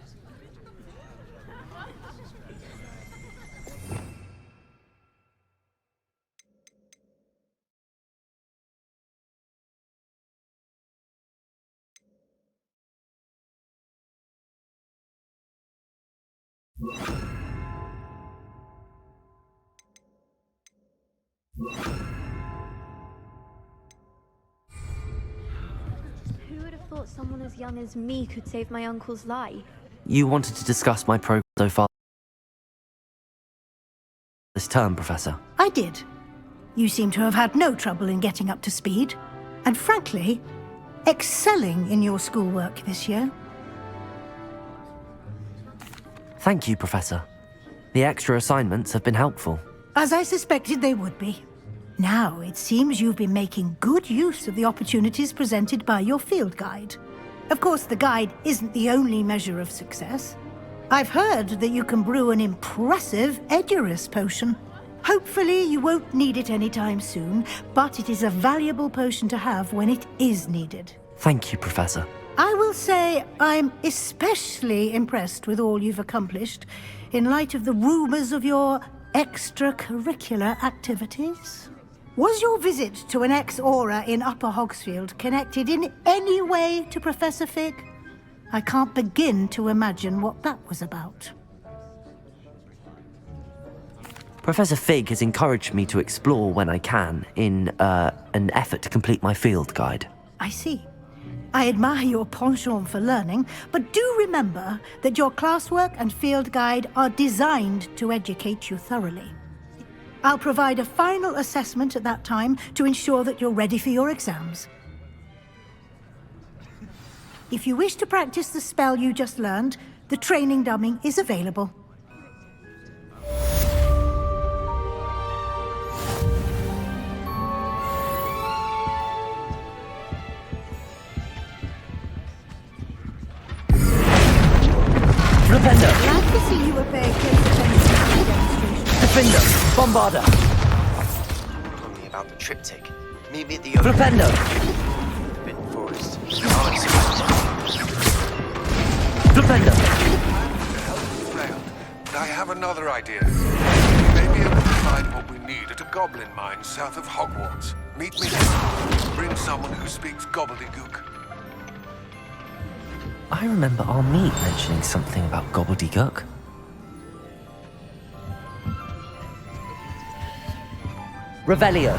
thought someone as young as me could save my uncle's life. You wanted to discuss my progress so far this term, Professor. I did. You seem to have had no trouble in getting up to speed, and frankly, excelling in your schoolwork this year. Thank you, Professor. The extra assignments have been helpful. As I suspected they would be. Now, it seems you've been making good use of the opportunities presented by your field guide. Of course, the guide isn't the only measure of success. I've heard that you can brew an impressive Edurus potion. Hopefully, you won't need it anytime soon, but it is a valuable potion to have when it is needed. Thank you, Professor. I will say I'm especially impressed with all you've accomplished in light of the rumors of your extracurricular activities. Was your visit to an ex-aura in Upper Hogsfield connected in any way to Professor Fig? I can't begin to imagine what that was about. Professor Fig has encouraged me to explore when I can in an effort to complete my field guide. I see. I admire your penchant for learning, but do remember that your classwork and field guide are designed to educate you thoroughly. I'll provide a final assessment at that time to ensure that you're ready for your exams. If you wish to practice the spell you just learned, the training dummy is available. Defender! Glad to see you were paying close attention to my demonstration. Defender! Bombarder! Told me about the triptych. Meet me at the Defender! Forbidden Forest. Defender! I have another idea. We may be able to find what we need at a goblin mine south of Hogwarts. Meet me there. Bring someone who speaks gobbledygook. I remember our meet mentioning something about gobbledygook. Revelio.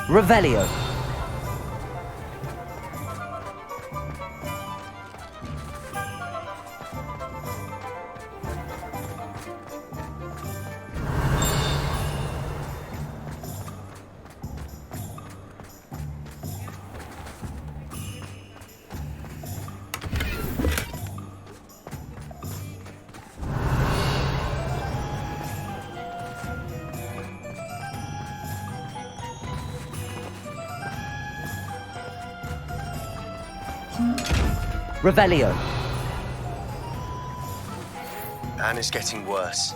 Revelio. Revelio. Anne is getting worse.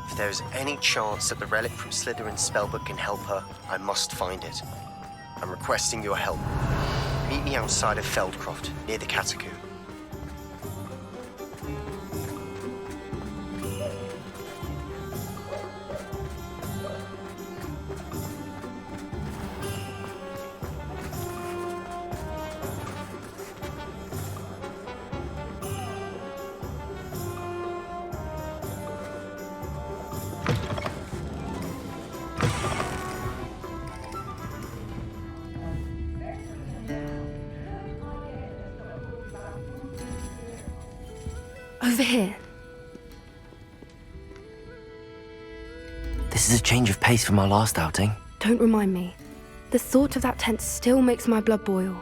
If there is any chance that the relic from Slytherin's spellbook can help her, I must find it. I'm requesting your help. Meet me outside of Feldcroft, near the catacomb. Over here. This is a change of pace from our last outing. Don't remind me. The thought of that tent still makes my blood boil.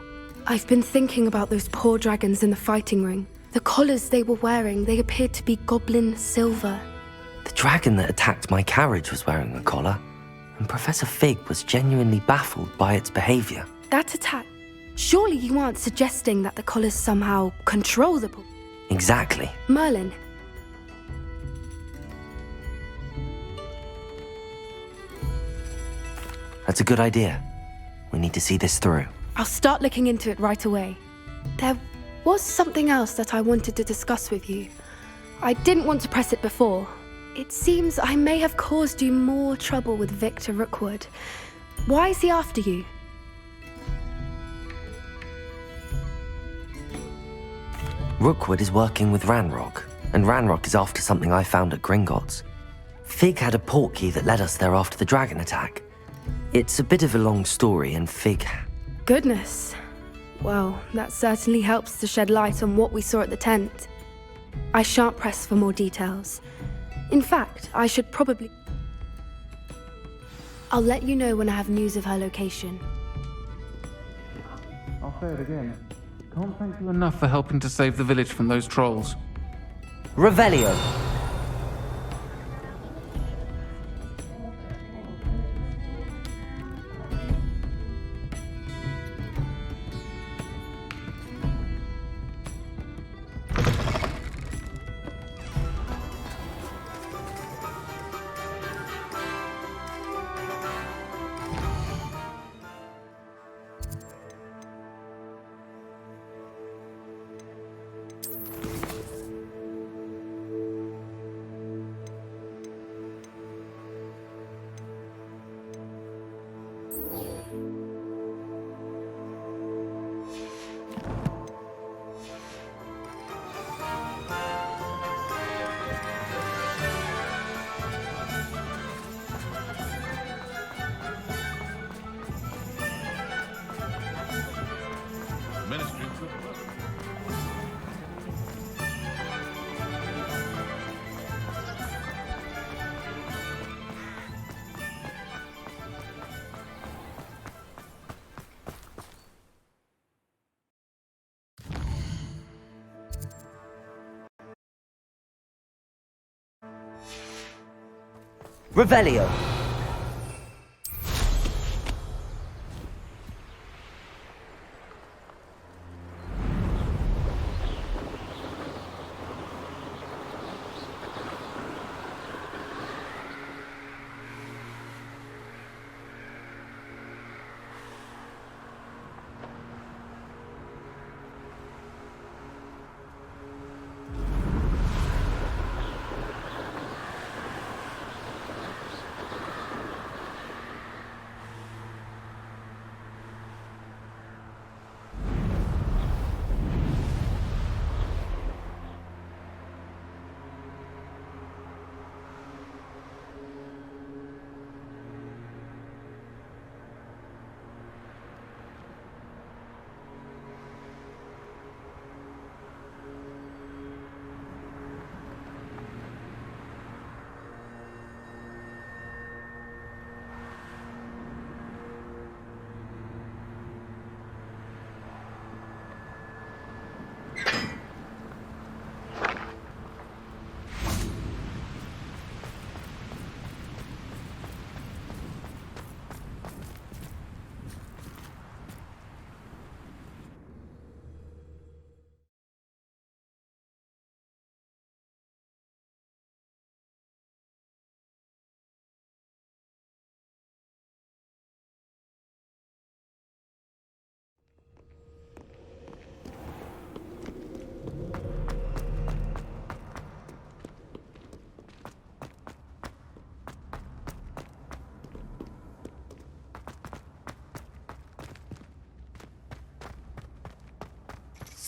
I've been thinking about those poor dragons in the fighting ring. The collars they were wearing, they appeared to be goblin silver. The dragon that attacked my carriage was wearing a collar, and Professor Fig was genuinely baffled by its behavior. That attack... Surely you aren't suggesting that the collars somehow control the... Exactly. Merlin. That's a good idea. We need to see this through. I'll start looking into it right away. There was something else that I wanted to discuss with you. I didn't want to press it before. It seems I may have caused you more trouble with Victor Rookwood. Why is he after you? Rookwood is working with Ranrock, and Ranrock is after something I found at Gringotts. Fig had a port key that led us there after the dragon attack. It's a bit of a long story, and Fig... Goodness. Well, that certainly helps to shed light on what we saw at the tent. I shan't press for more details. In fact, I should probably... I'll let you know when I have news of her location. I'll say it again. Can't thank you enough for helping to save the village from those trolls. Revelio. Revelio.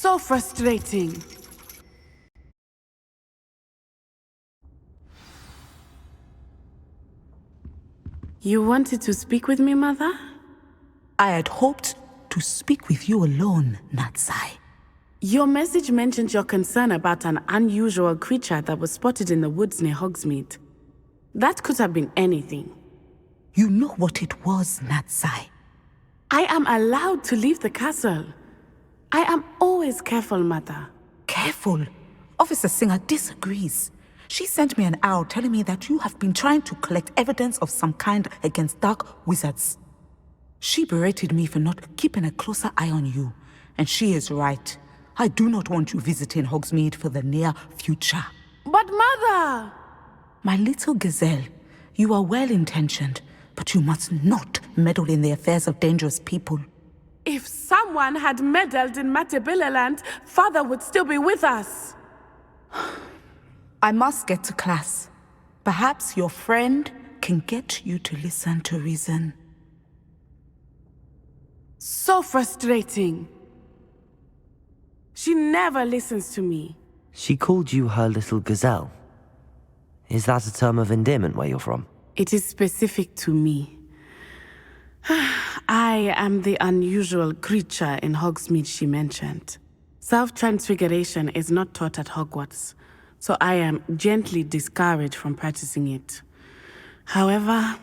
So frustrating. You wanted to speak with me, Mother? I had hoped to speak with you alone, Natsai. Your message mentioned your concern about an unusual creature that was spotted in the woods near Hogsmeade. That could have been anything. You know what it was, Natsai. I am allowed to leave the castle. I am always careful, Mother. Careful? Officer Singer disagrees. She sent me an owl telling me that you have been trying to collect evidence of some kind against dark wizards. She berated me for not keeping a closer eye on you, and she is right. I do not want you visiting Hogsmeade for the near future. But Mother! My little gazelle, you are well-intentioned, but you must not meddle in the affairs of dangerous people. If someone had meddled in Matabeleland, Father would still be with us. I must get to class. Perhaps your friend can get you to listen to reason. So frustrating. She never listens to me. She called you her little gazelle. Is that a term of endearment where you're from? It is specific to me. I am the unusual creature in Hogsmeade she mentioned. Self-transfiguration is not taught at Hogwarts, so I am gently discouraged from practicing it. However,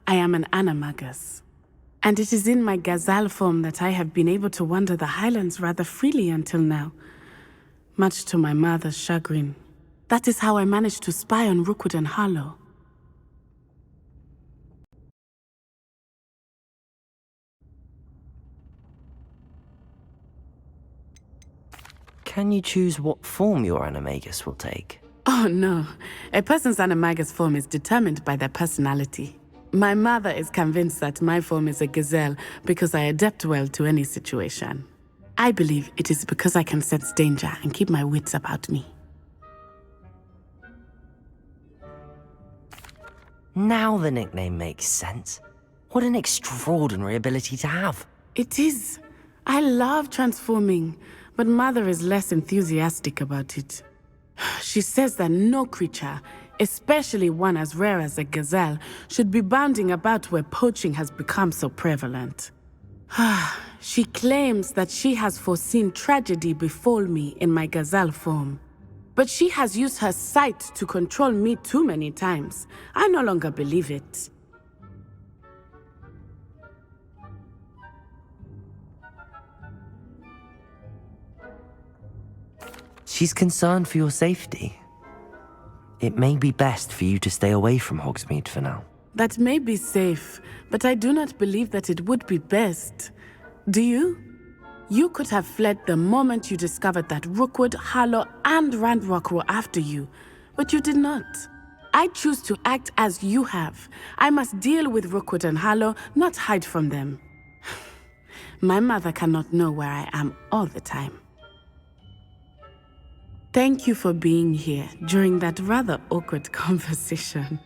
I am an animagus, and it is in my gazelle form that I have been able to wander the Highlands rather freely until now, much to my mother's chagrin. That is how I managed to spy on Rookwood and Harlow. Can you choose what form your animagus will take? Oh no, a person's animagus form is determined by their personality. My mother is convinced that my form is a gazelle because I adapt well to any situation. I believe it is because I can sense danger and keep my wits about me. Now the nickname makes sense. What an extraordinary ability to have. It is. I love transforming, but Mother is less enthusiastic about it. She says that no creature, especially one as rare as a gazelle, should be bounding about where poaching has become so prevalent. She claims that she has foreseen tragedy befall me in my gazelle form. But she has used her sight to control me too many times. I no longer believe it. She's concerned for your safety. It may be best for you to stay away from Hogsmeade for now. That may be safe, but I do not believe that it would be best. Do you? You could have fled the moment you discovered that Rookwood, Harlow, and Ranrock were after you, but you did not. I choose to act as you have. I must deal with Rookwood and Harlow, not hide from them. My mother cannot know where I am all the time. Thank you for being here during that rather awkward conversation.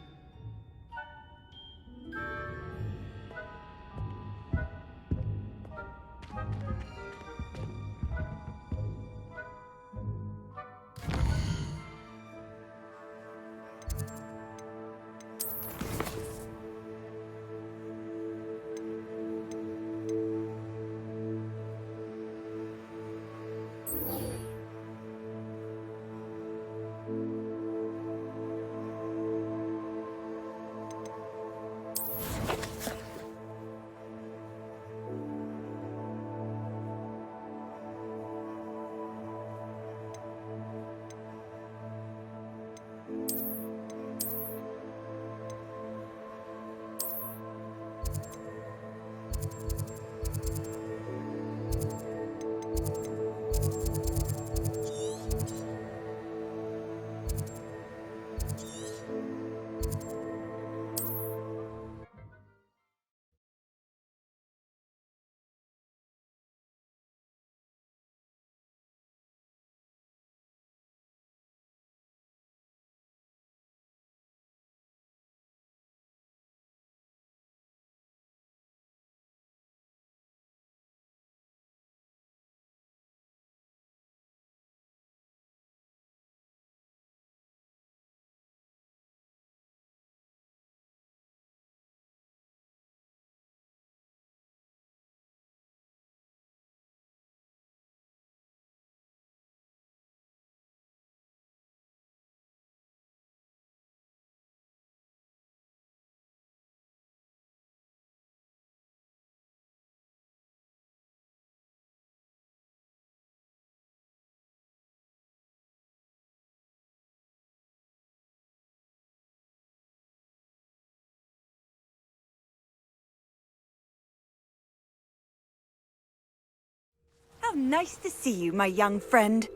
How nice to see you, my young friend.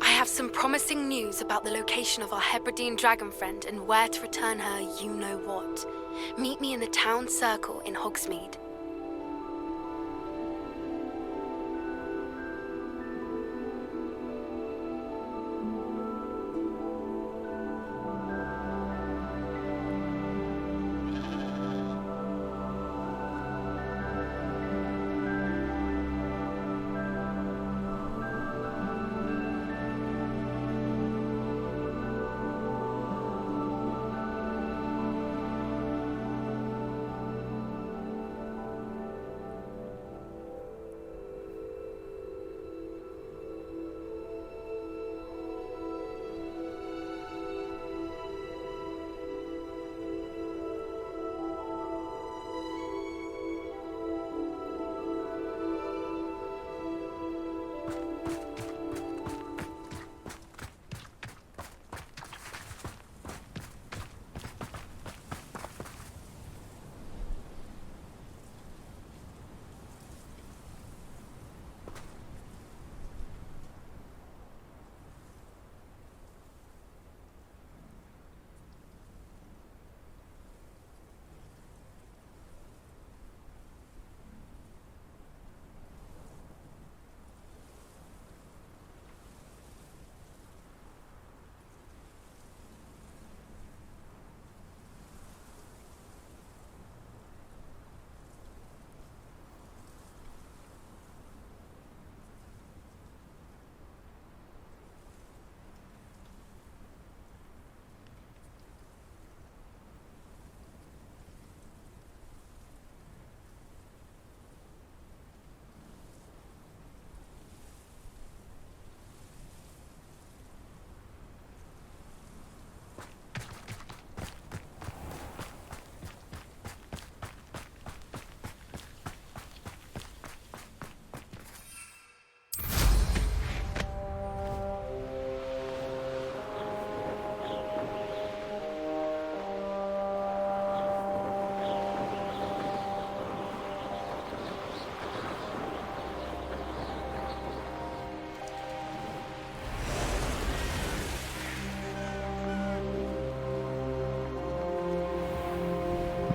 I have some promising news about the location of our Hebridean dragon friend and where to return her you-know-what. Meet me in the town circle in Hogsmeade.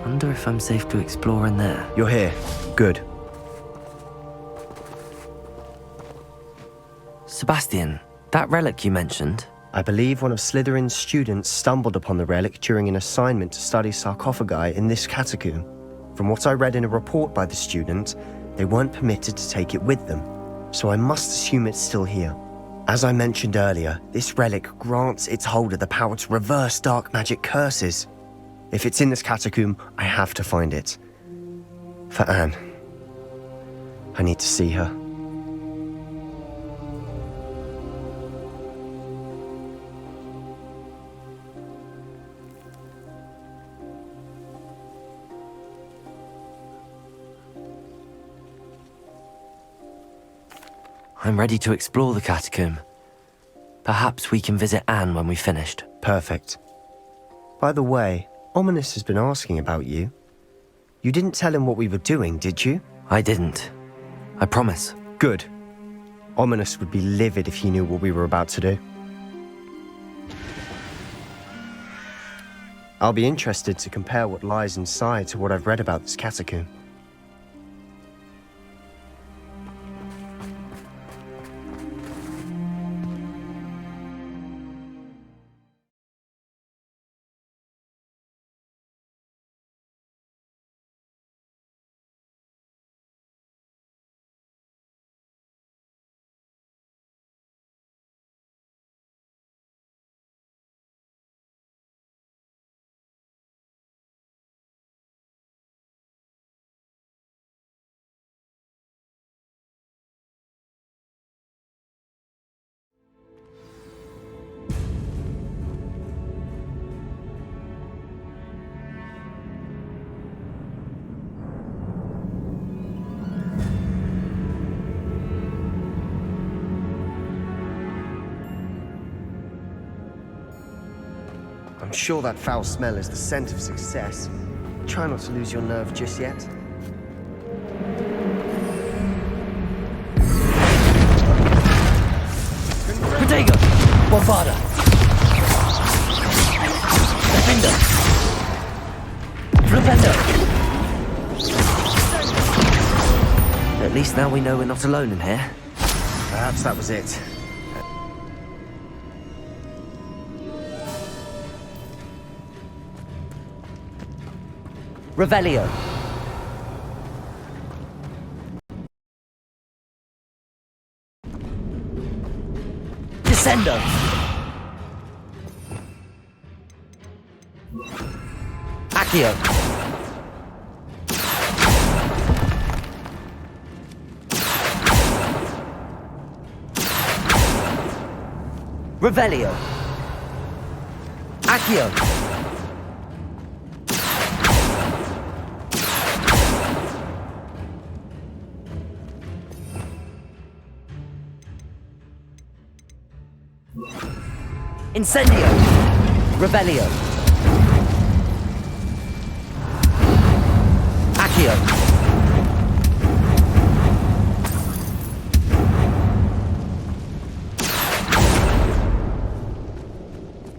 Wonder if I'm safe to explore in there. You're here. Good. Sebastian, that relic you mentioned. I believe one of Slytherin's students stumbled upon the relic during an assignment to study sarcophagi in this catacomb. From what I read in a report by the student, they weren't permitted to take it with them, so I must assume it's still here. As I mentioned earlier, this relic grants its holder the power to reverse dark magic curses. If it's in this catacomb, I have to find it. For Anne. I need to see her. I'm ready to explore the catacomb. Perhaps we can visit Anne when we've finished. Perfect. By the way, Ominous has been asking about you. You didn't tell him what we were doing, did you? I didn't. I promise. Good. Ominous would be livid if he knew what we were about to do. I'll be interested to compare what lies inside to what I've read about this catacomb. I'm sure that foul smell is the scent of success. Try not to lose your nerve just yet. Protego! Bombarda! Defender! Flipendo! At least now we know we're not alone in here. Perhaps that was it. Revelio! Descendo! Accio! Revelio! Accio! Incendio! Revelio! Accio!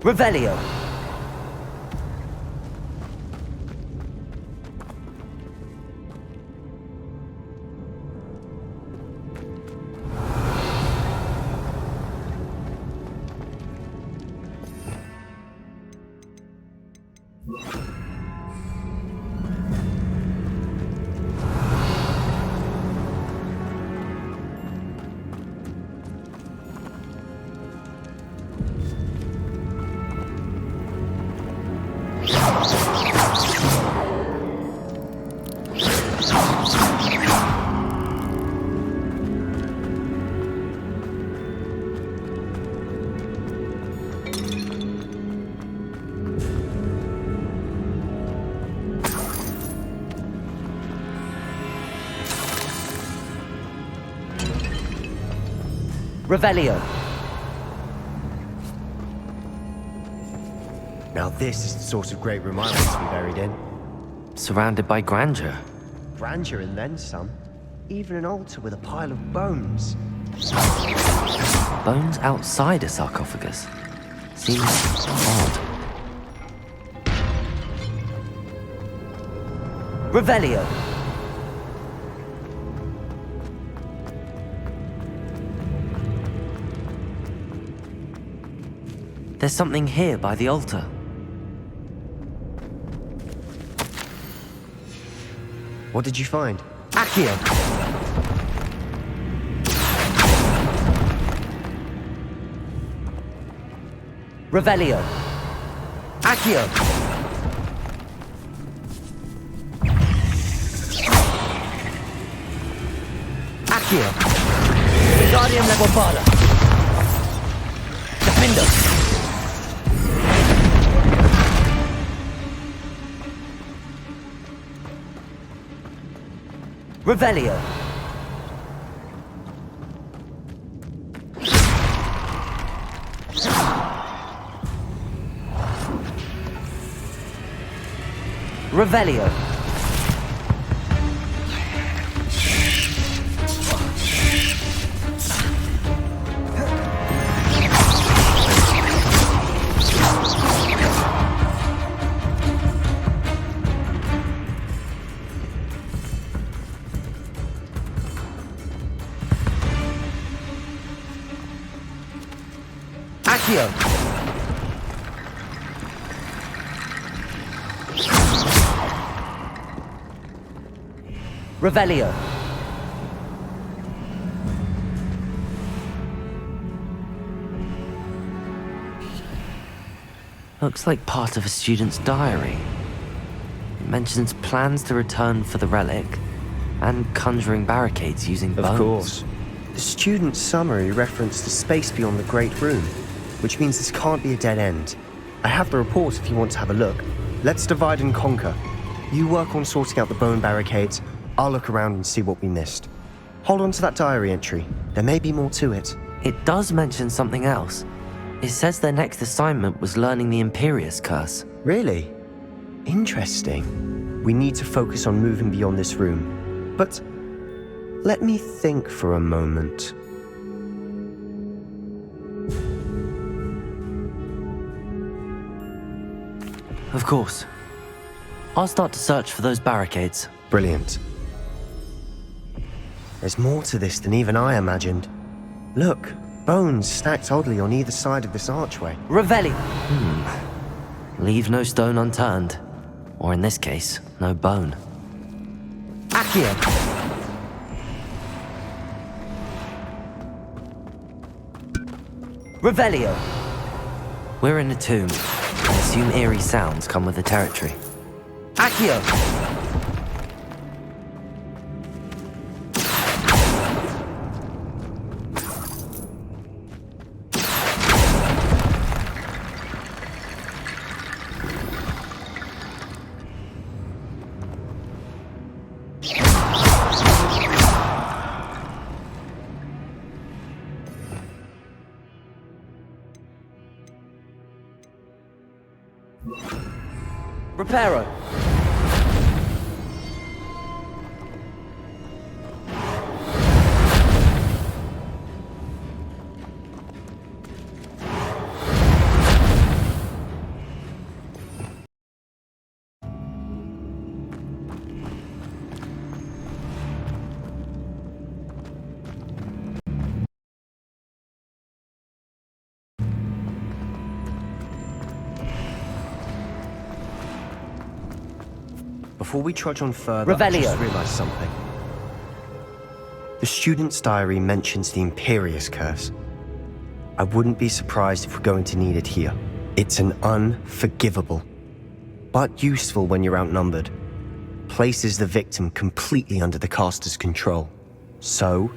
Revelio! Revelio! Now this is the sort of great room I want to be buried in. Surrounded by grandeur. Grandeur and then some. Even an altar with a pile of bones. Bones outside a sarcophagus. Seems odd. Revelio! There's something here by the altar. What did you find? Accio! Revelio! Accio! Accio! Guardian level Bada! Defender! Revelio! Revelio! Accio! Revelio! Looks like part of a student's diary. It mentions plans to return for the relic and conjuring barricades using bones. Of course. The student's summary referenced the space beyond the Great Room, which means this can't be a dead end. I have the report if you want to have a look. Let's divide and conquer. You work on sorting out the bone barricades. I'll look around and see what we missed. Hold on to that diary entry. There may be more to it. It does mention something else. It says their next assignment was learning the Imperious Curse. Really? Interesting. We need to focus on moving beyond this room. But let me think for a moment. Of course. I'll start to search for those barricades. Brilliant. There's more to this than even I imagined. Look, bones stacked oddly on either side of this archway. Revelli! Leave no stone unturned. Or in this case, no bone. Accio! Revelio! We're in a tomb. I assume eerie sounds come with the territory. Accio! Reparo. Before we trudge on further, I just realized something. The student's diary mentions the Imperious Curse. I wouldn't be surprised if we're going to need it here. It's an unforgivable, but useful when you're outnumbered. Places the victim completely under the caster's control. So,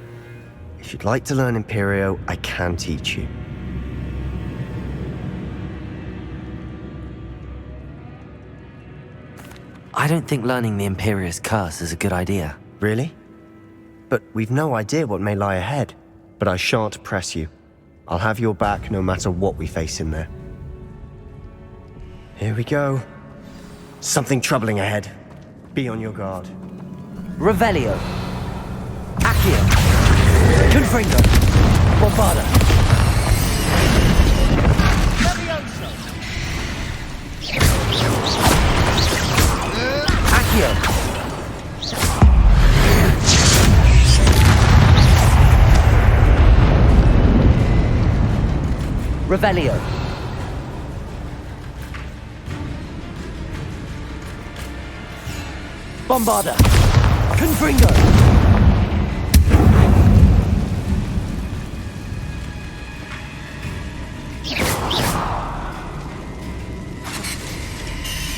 if you'd like to learn Imperio, I can teach you. I don't think learning the Imperious Curse is a good idea. Really? But we've no idea what may lie ahead. But I shan't press you. I'll have your back no matter what we face in there. Here we go. Something troubling ahead. Be on your guard. Revelio. Accio. Confringo. Bombarda. Accio. Revelio. Bombarda. Confringo.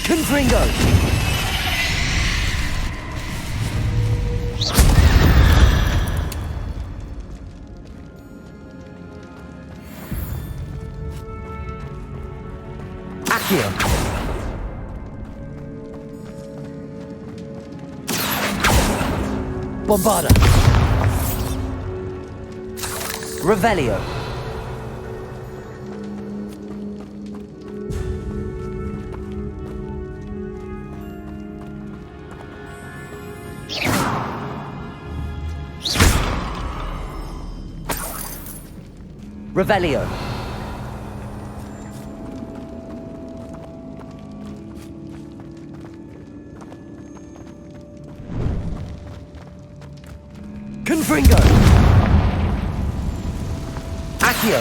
Confringo. Accio. Bombarda. Revelio. Revelio. Confringo. Accio.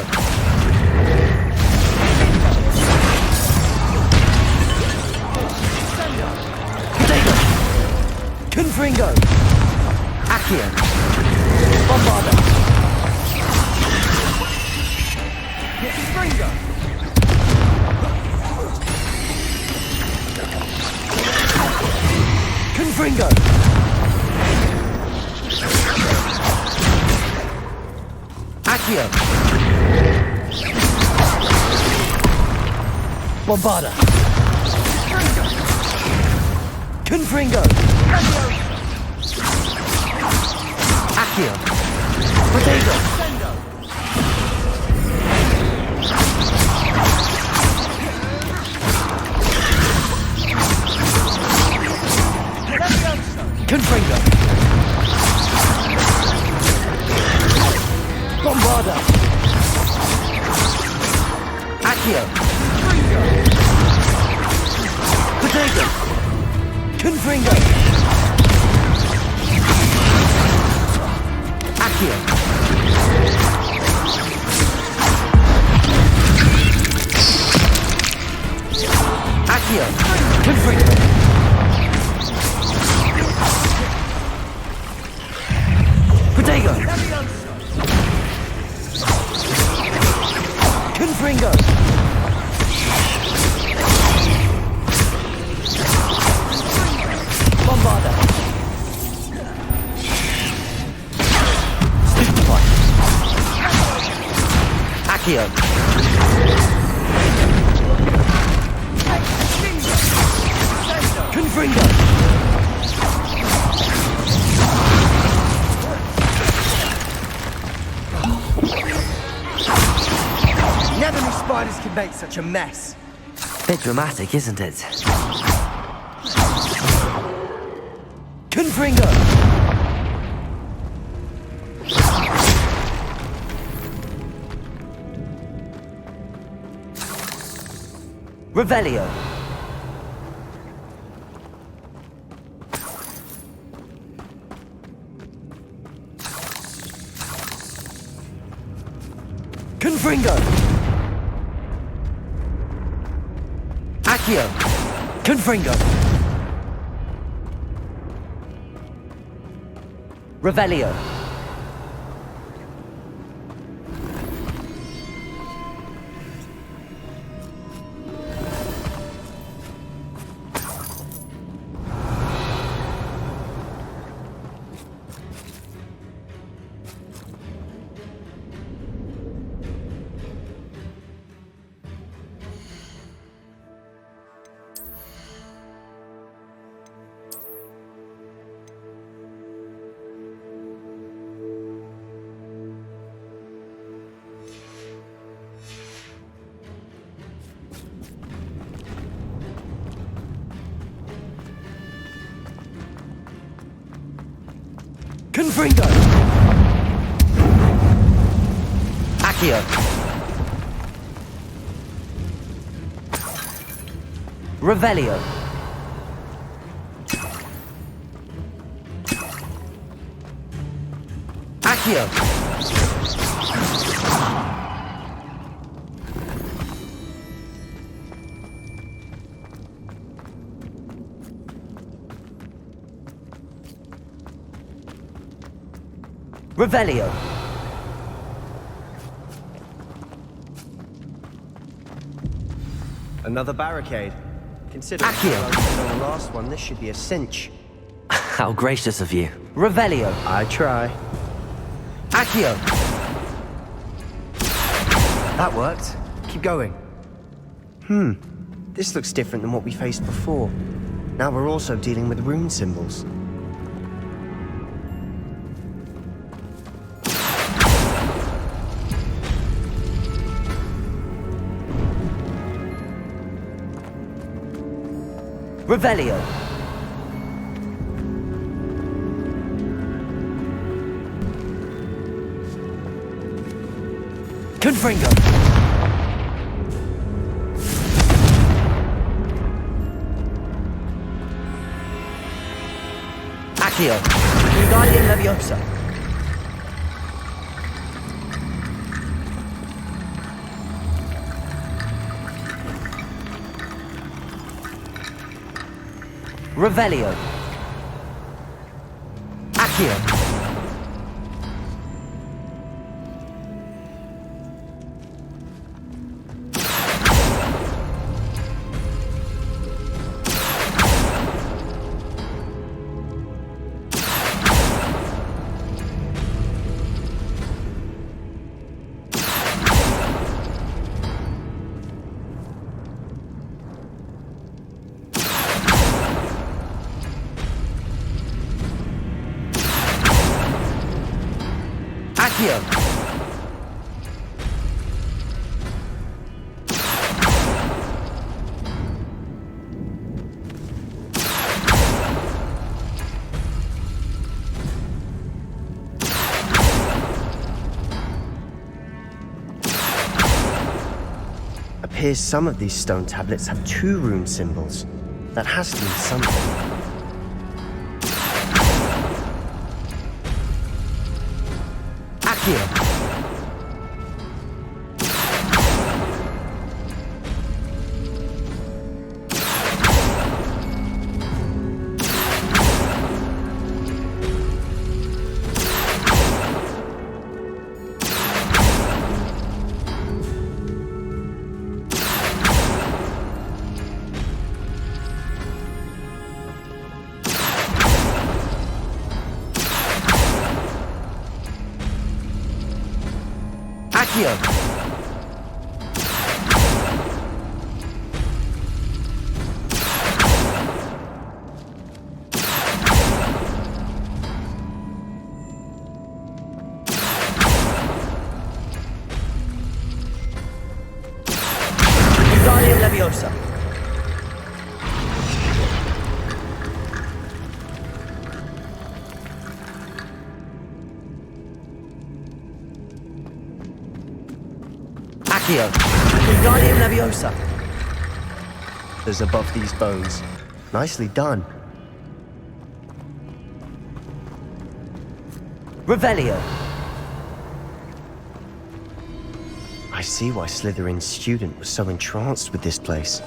Potato. Confringo. Accio. Bombarda. Confringo. Confringo. Accio. Bombarda. Confringo. Accio. Potato. Potato! Confringo! Accio! Accio! Confringo! Potato! Confringo! Bombarda! Stupefy! Accio! Confringo! Never knew spiders could make such a mess. Bit dramatic, isn't it? Confringo! Revelio! Confringo! Accio! Confringo! Revelio! Confringo! Accio! Revelio! Accio! Revelio! Another barricade. Considering Accio! on the last one, this should be a cinch. How gracious of you. Revelio! I try. Accio! That worked. Keep going. This looks different than what we faced before. Now we're also dealing with rune symbols. Revelio! Confringo! Accio! Wingardium Leviosa! Revelio! Accio! Accio! appears some of these stone tablets have 2 rune symbols. That has to mean something. Accio! Leviosa. Accio. Wingardium Leviosa. There's above these bones. Nicely done. Revelio. I see why Slytherin's student was so entranced with this place.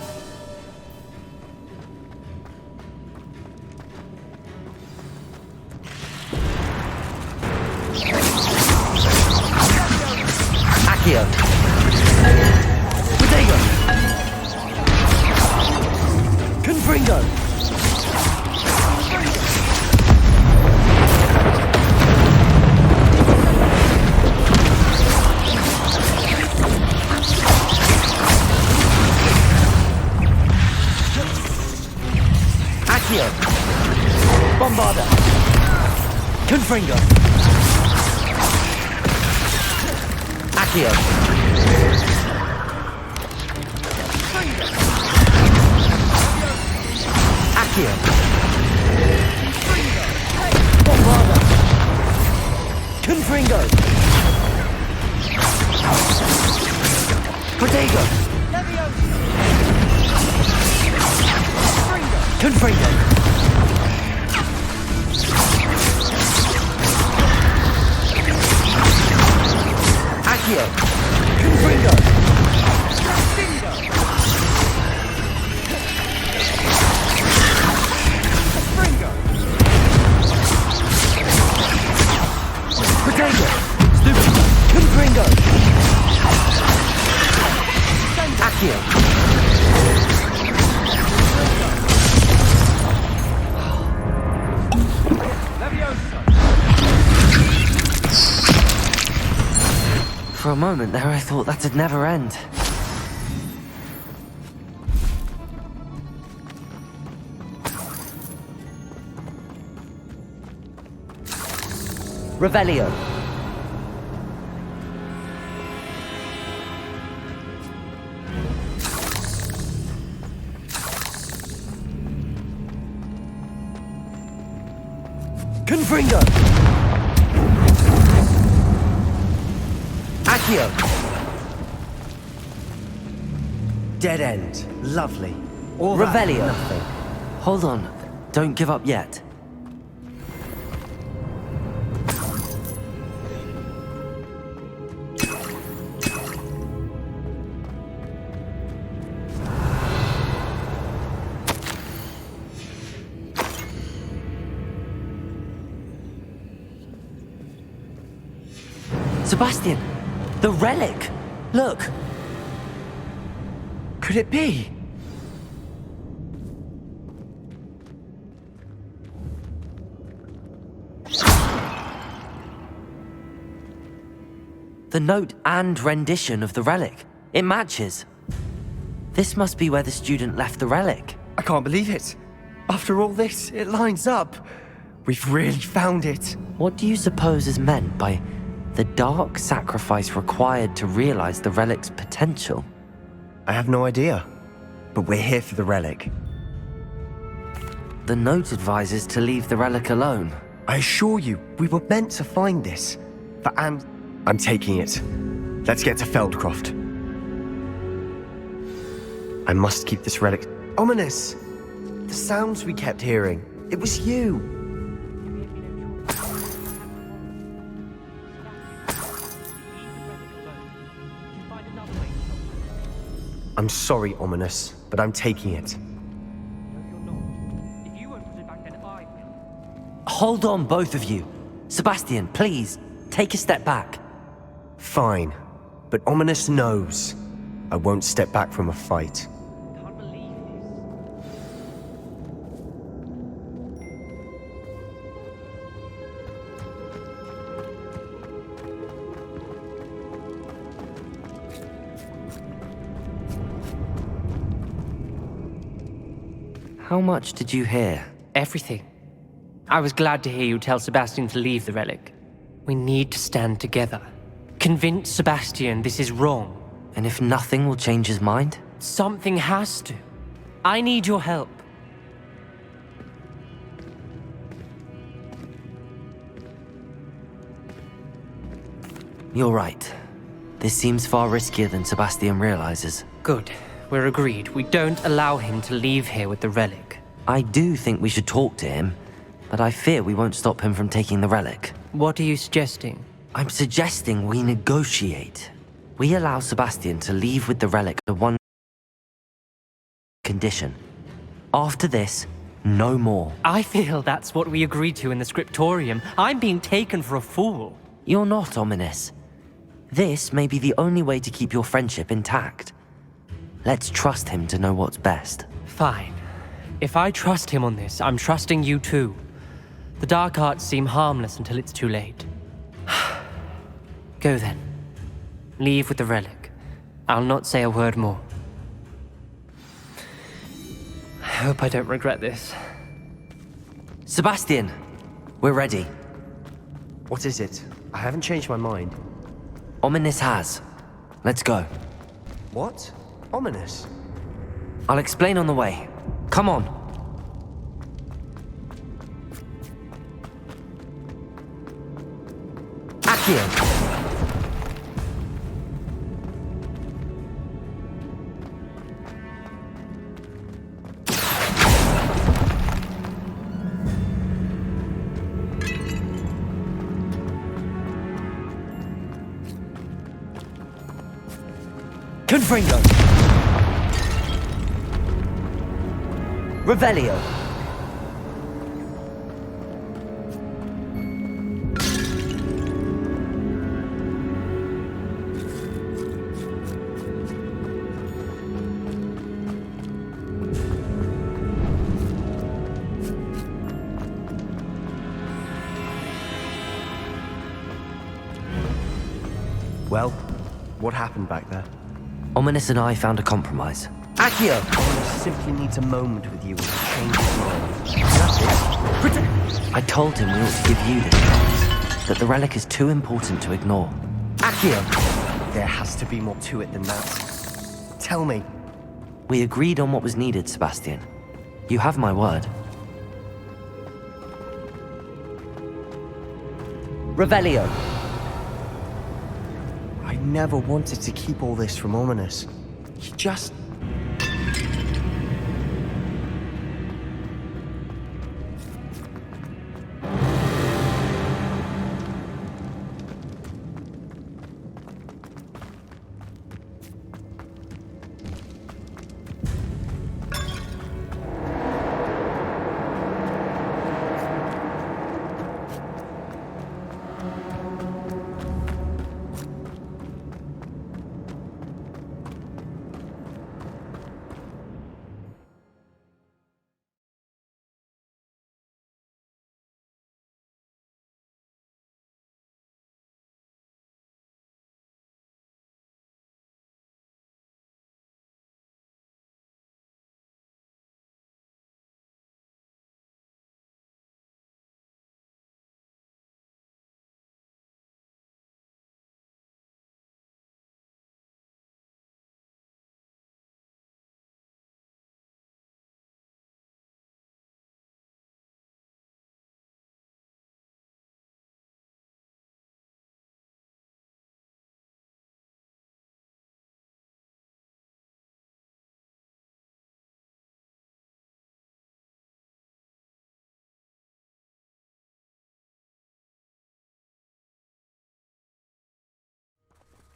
Accio. Bodego. Confringo. Accio. Bombarda. Confringo. Accio. Accio. Bombarda. Confringo. Protego. Confringo. Accio. Confringo. Protego. Stupid. Confringo. Accio. For a moment there, I thought that'd never end. Revelio. Confringo. Accio. Dead end. Lovely. All Revelio. Nothing. Hold on. Don't give up yet. Sebastian! The relic! Look! Could it be? The note and rendition of the relic. It matches. This must be where the student left the relic. I can't believe it. After all this, it lines up. We've really found it. What do you suppose is meant by the dark sacrifice required to realize the relic's potential? I have no idea, but we're here for the relic. The note advises to leave the relic alone. I assure you, we were meant to find this. I'm taking it. Let's get to Feldcroft. I must keep this relic. Ominous! The sounds we kept hearing. It was you! I'm sorry, Ominous, but I'm taking it. Hold on, both of you. Sebastian, please, take a step back. Fine, but Ominous knows I won't step back from a fight. How much did you hear? Everything. I was glad to hear you tell Sebastian to leave the relic. We need to stand together. Convince Sebastian this is wrong. And if nothing will change his mind? Something has to. I need your help. You're right. This seems far riskier than Sebastian realizes. Good. We're agreed. We don't allow him to leave here with the relic. I do think we should talk to him, but I fear we won't stop him from taking the relic. What are you suggesting? I'm suggesting we negotiate. We allow Sebastian to leave with the relic on one condition. After this, no more. I feel that's what we agreed to in the scriptorium. I'm being taken for a fool. You're not, Ominous. This may be the only way to keep your friendship intact. Let's trust him to know what's best. Fine. If I trust him on this, I'm trusting you too. The dark arts seem harmless until it's too late. Go then. Leave with the relic. I'll not say a word more. I hope I don't regret this. Sebastian, we're ready. What is it? I haven't changed my mind. Ominous has. Let's go. What? Ominous? I'll explain on the way. Come on. Accio! Confringo! Revelio! Well, what happened back there? Ominous and I found a compromise. Accio! Ominous simply needs a moment with you and change his mind. That's it. I told him we ought to give you the chance, that the relic is too important to ignore. Accio! There has to be more to it than that. Tell me. We agreed on what was needed, Sebastian. You have my word. Revelio! I never wanted to keep all this from Ominous. He just...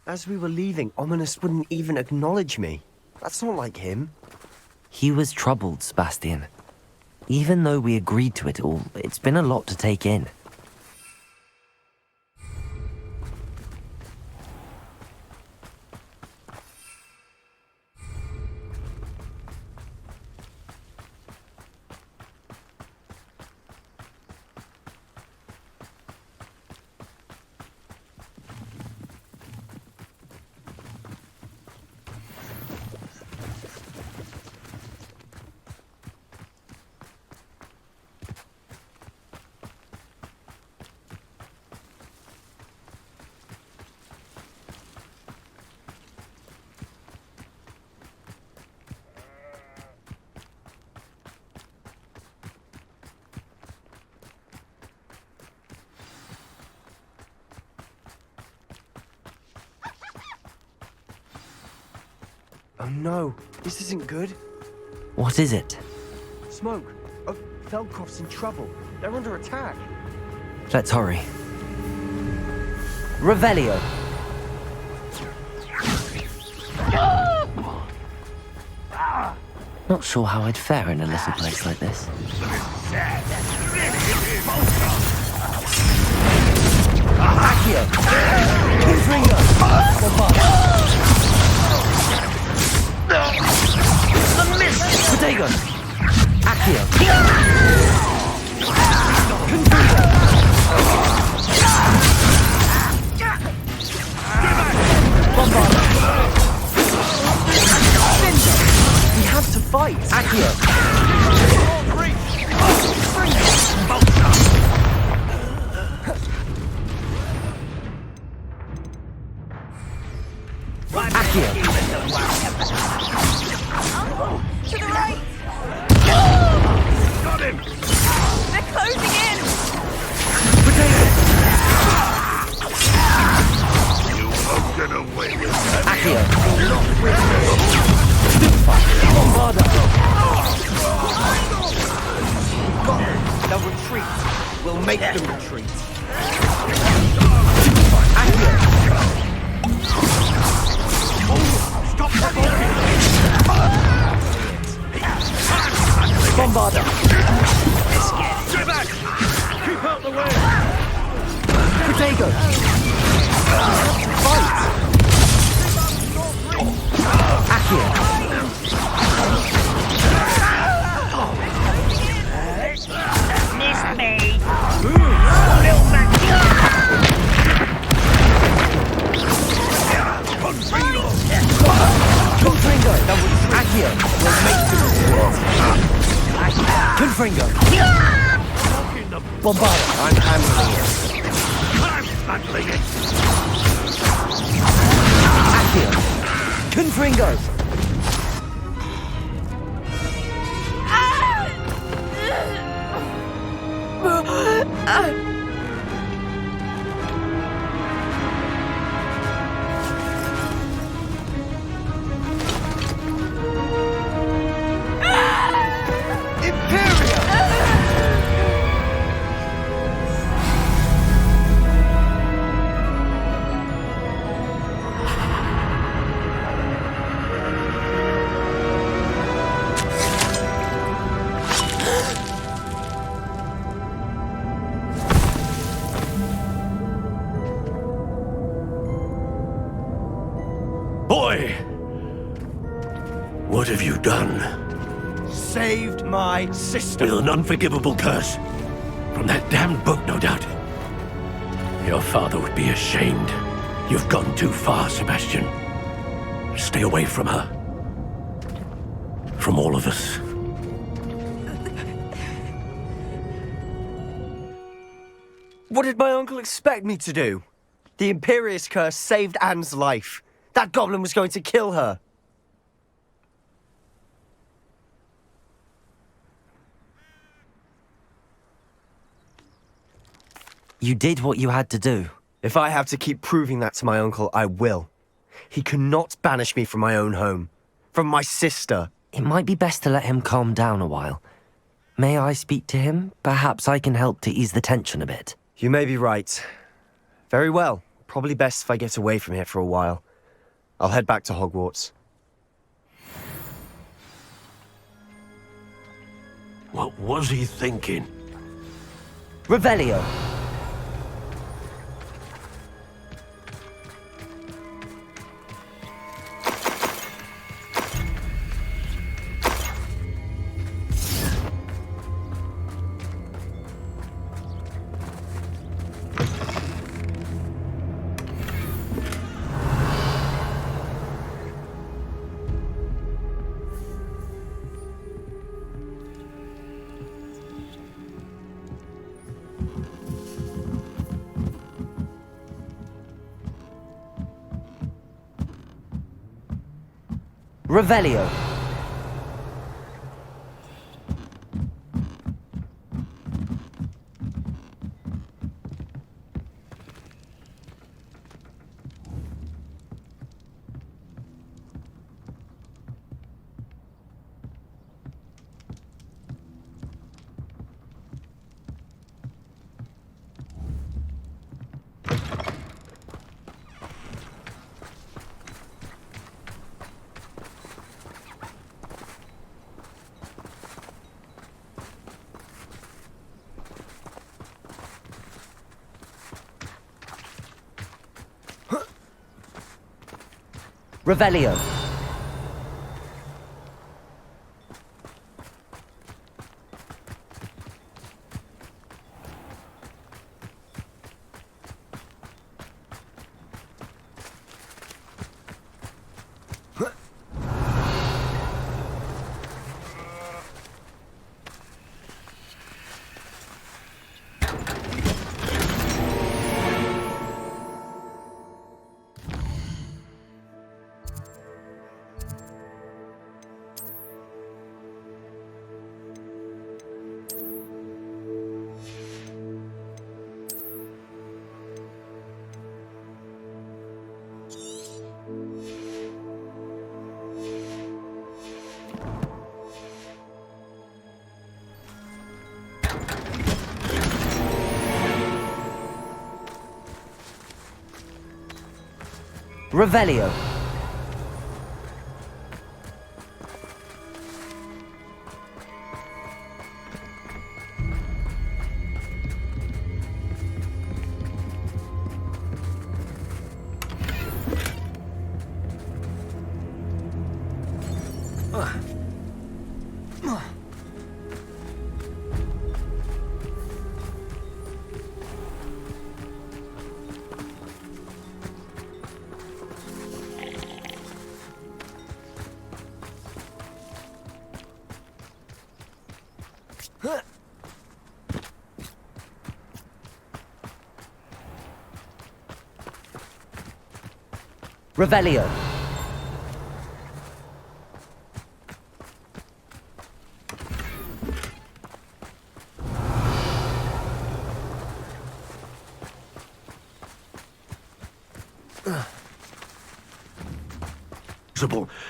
As we were leaving, Ominous wouldn't even acknowledge me. That's not like him. He was troubled, Sebastian. Even though we agreed to it all, it's been a lot to take in. Oh no, this isn't good. What is it? Smoke. Oh, Feldcroft's in trouble. They're under attack. Let's hurry. Revelio. Not sure how I'd fare in a little place like this. Accio! Kingfinger! Potato! Accio! Bombarda! We have to fight! Accio! Accio! To the right! Got him! They're closing in! You won't get away with that. Accio! Bombarda! Got them! They'll retreat! We'll make them retreat! Accio! Stop that! Bombarda! Stay back! Keep out the way! Potato! Fight! Accio! Missed me. Little man! Confringo! Accio! We'll make them Confringo! Bombarda! I'm handling it. I'm handling it! Accio! Confringo! Boy! What have you done? Saved my sister. With an unforgivable curse. From that damned book, no doubt. Your father would be ashamed. You've gone too far, Sebastian. Stay away from her. From all of us. What did my uncle expect me to do? The Imperious curse saved Anne's life. That goblin was going to kill her. You did what you had to do. If I have to keep proving that to my uncle, I will. He cannot banish me from my own home. From my sister. It might be best to let him calm down a while. May I speak to him? Perhaps I can help to ease the tension a bit. You may be right. Very well. Probably best if I get away from here for a while. I'll head back to Hogwarts. What was he thinking? Revelio. Revelio. Revelio. Revelio. Revelio.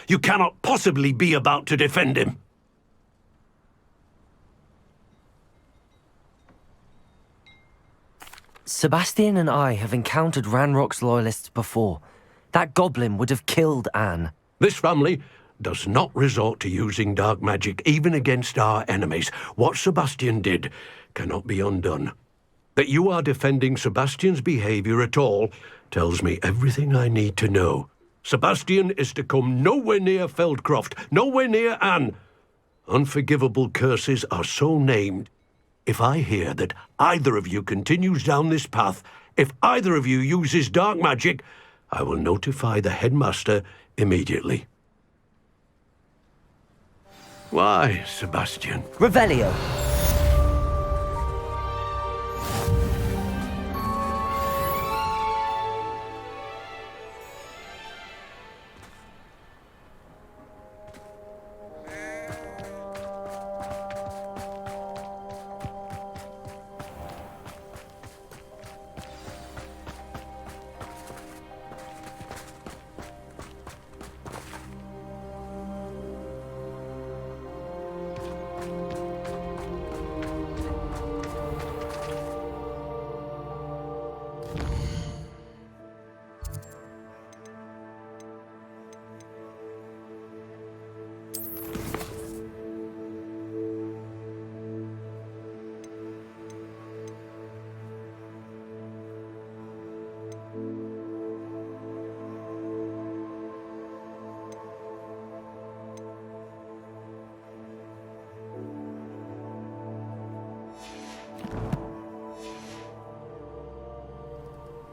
You cannot possibly be about to defend him. Sebastian and I have encountered Ranrock's loyalists before. That goblin would have killed Anne. This family does not resort to using dark magic even against our enemies. What Sebastian did cannot be undone. That you are defending Sebastian's behavior at all tells me everything I need to know. Sebastian is to come nowhere near Feldcroft, nowhere near Anne. Unforgivable curses are so named. If I hear that either of you continues down this path, if either of you uses dark magic, I will notify the headmaster immediately. Why, Sebastian? Revelio.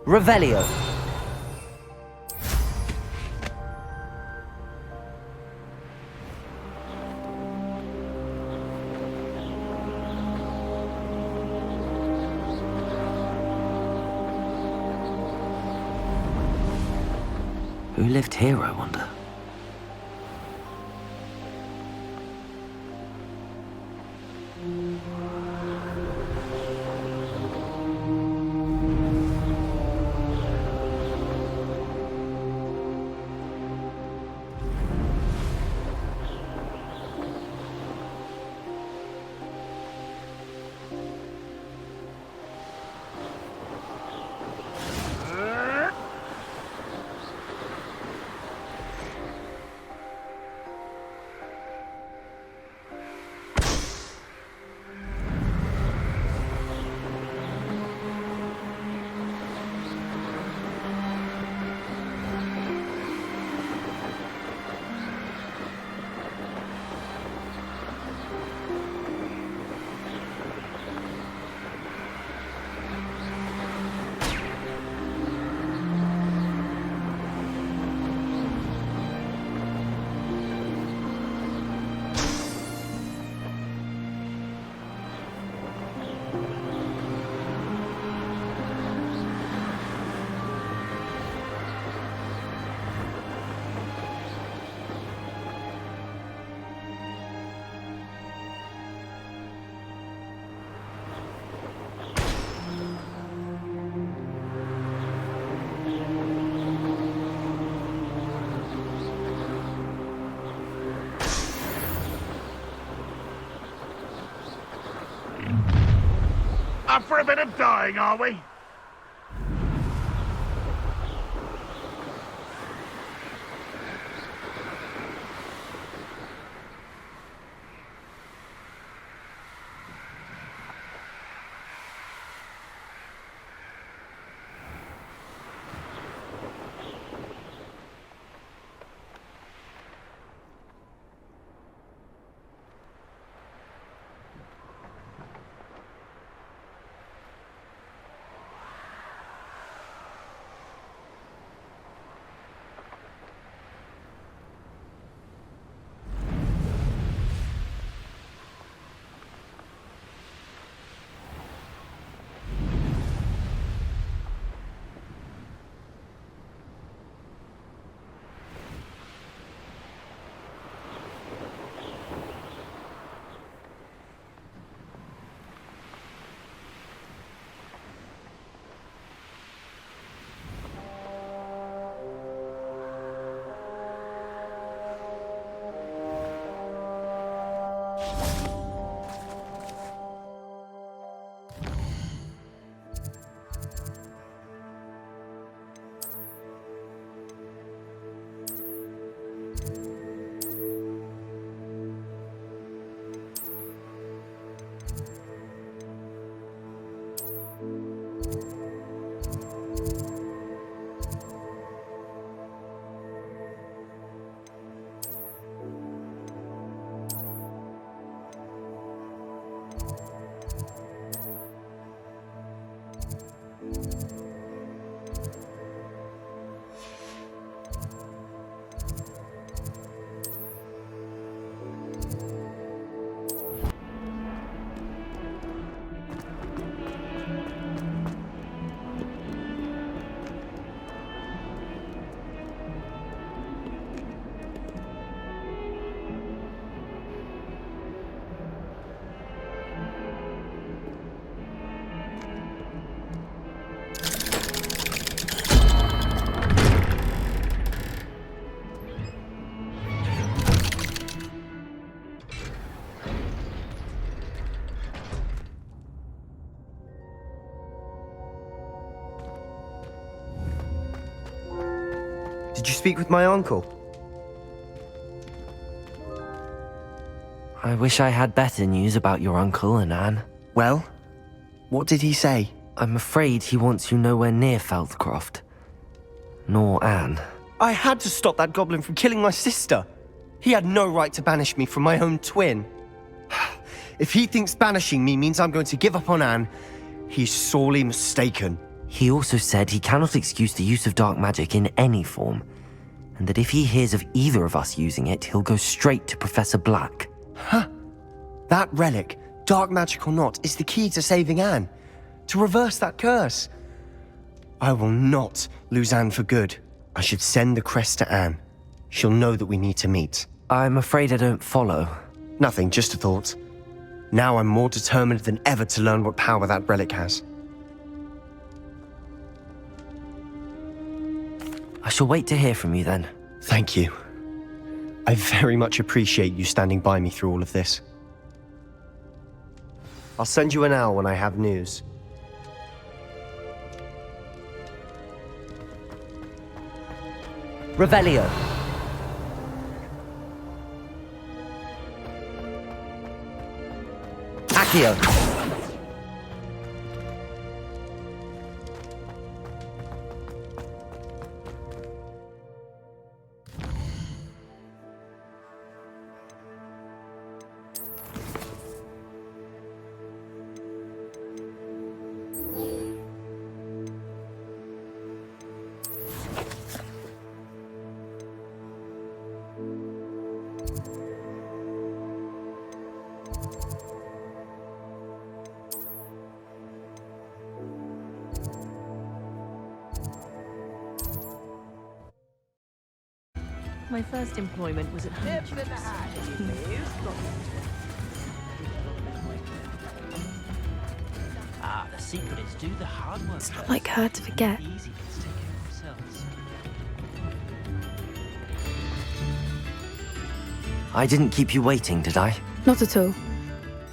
Revelio. Who lived here, I wonder? Up for a bit of dying, are we? Did you speak with my uncle? I wish I had better news about your uncle and Anne. Well, what did he say? I'm afraid he wants you nowhere near Feldcroft. Nor Anne. I had to stop that goblin from killing my sister. He had no right to banish me from my own twin. If he thinks banishing me means I'm going to give up on Anne, he's sorely mistaken. He also said he cannot excuse the use of dark magic in any form, and that if he hears of either of us using it, he'll go straight to Professor Black. Huh. That relic, dark magic or not, is the key to saving Anne. To reverse that curse. I will not lose Anne for good. I should send the crest to Anne. She'll know that we need to meet. I'm afraid I don't follow. Nothing, just a thought. Now I'm more determined than ever to learn what power that relic has. I shall wait to hear from you then. Thank you. I very much appreciate you standing by me through all of this. I'll send you an owl when I have news. Revelio. Accio. My first employment was at home. The secret is do the hard work. It's not like her to forget. I didn't keep you waiting, did I? Not at all.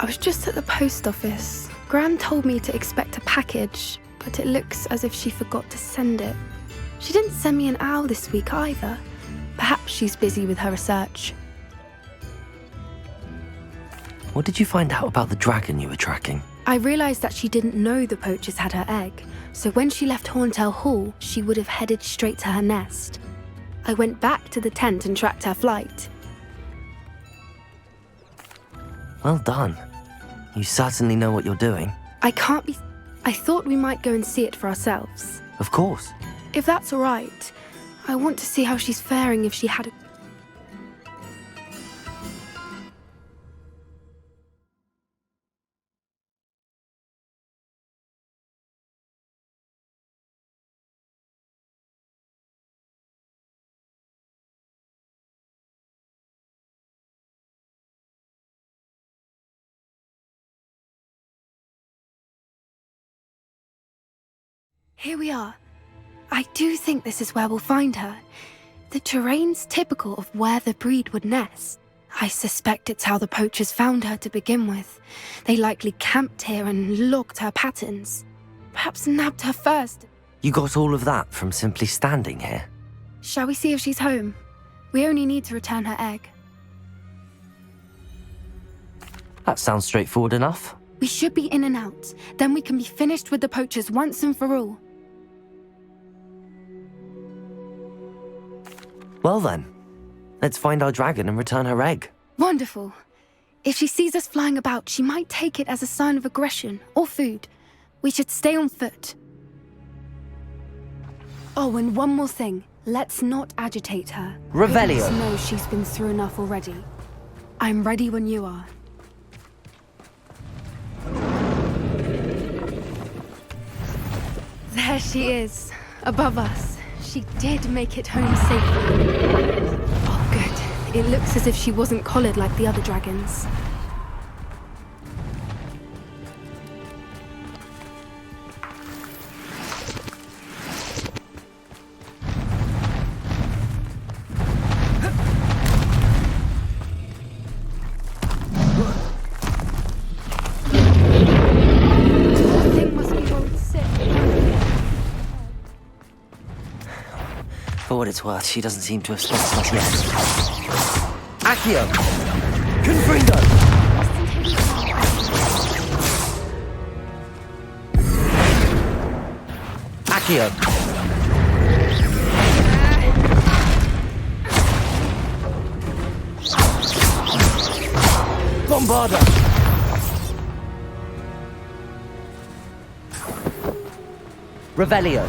I was just at the post office. Gran told me to expect a package, but it looks as if she forgot to send it. She didn't send me an owl this week either. Perhaps she's busy with her research. What did you find out about the dragon you were tracking? I realised that she didn't know the poachers had her egg, so when she left Horntail Hall, she would have headed straight to her nest. I went back to the tent and tracked her flight. Well done. You certainly know what you're doing. I thought we might go and see it for ourselves. Of course. If that's all right, I want to see how she's faring if she had a... Here we are. I do think this is where we'll find her. The terrain's typical of where the breed would nest. I suspect it's how the poachers found her to begin with. They likely camped here and logged her patterns. Perhaps nabbed her first. You got all of that from simply standing here? Shall we see if she's home? We only need to return her egg. That sounds straightforward enough. We should be in and out. Then we can be finished with the poachers once and for all. Well then, let's find our dragon and return her egg. Wonderful. If she sees us flying about, she might take it as a sign of aggression or food. We should stay on foot. Oh, and one more thing. Let's not agitate her. Revelio. Goodness knows she's been through enough already. I'm ready when you are. There she is, above us. She did make it home safely. Oh, good. It looks as if she wasn't collared like the other dragons. For what it's worth, she doesn't seem to have spotted us yet. Accio! Confrindo! Accio! Bombarda! Revelio.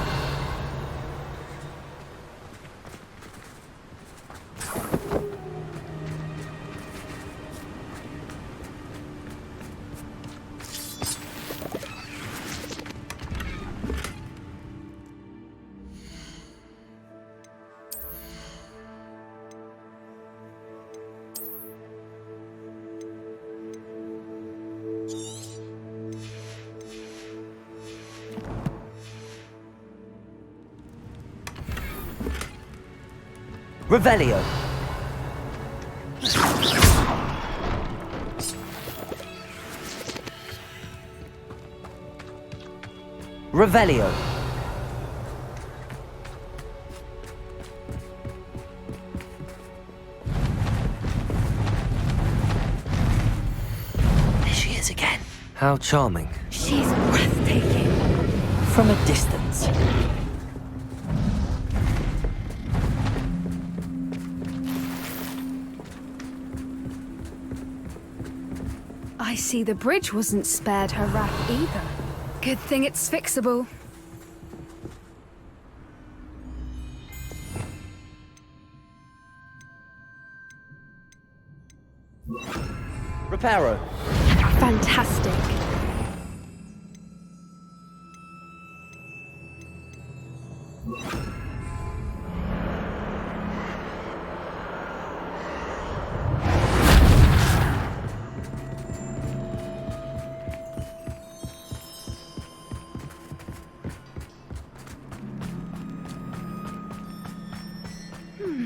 Revelio. Revelio. There she is again. How charming. She's breathtaking. From a distance. I see the bridge wasn't spared her wrath either. Good thing it's fixable. Reparo. Fantastic.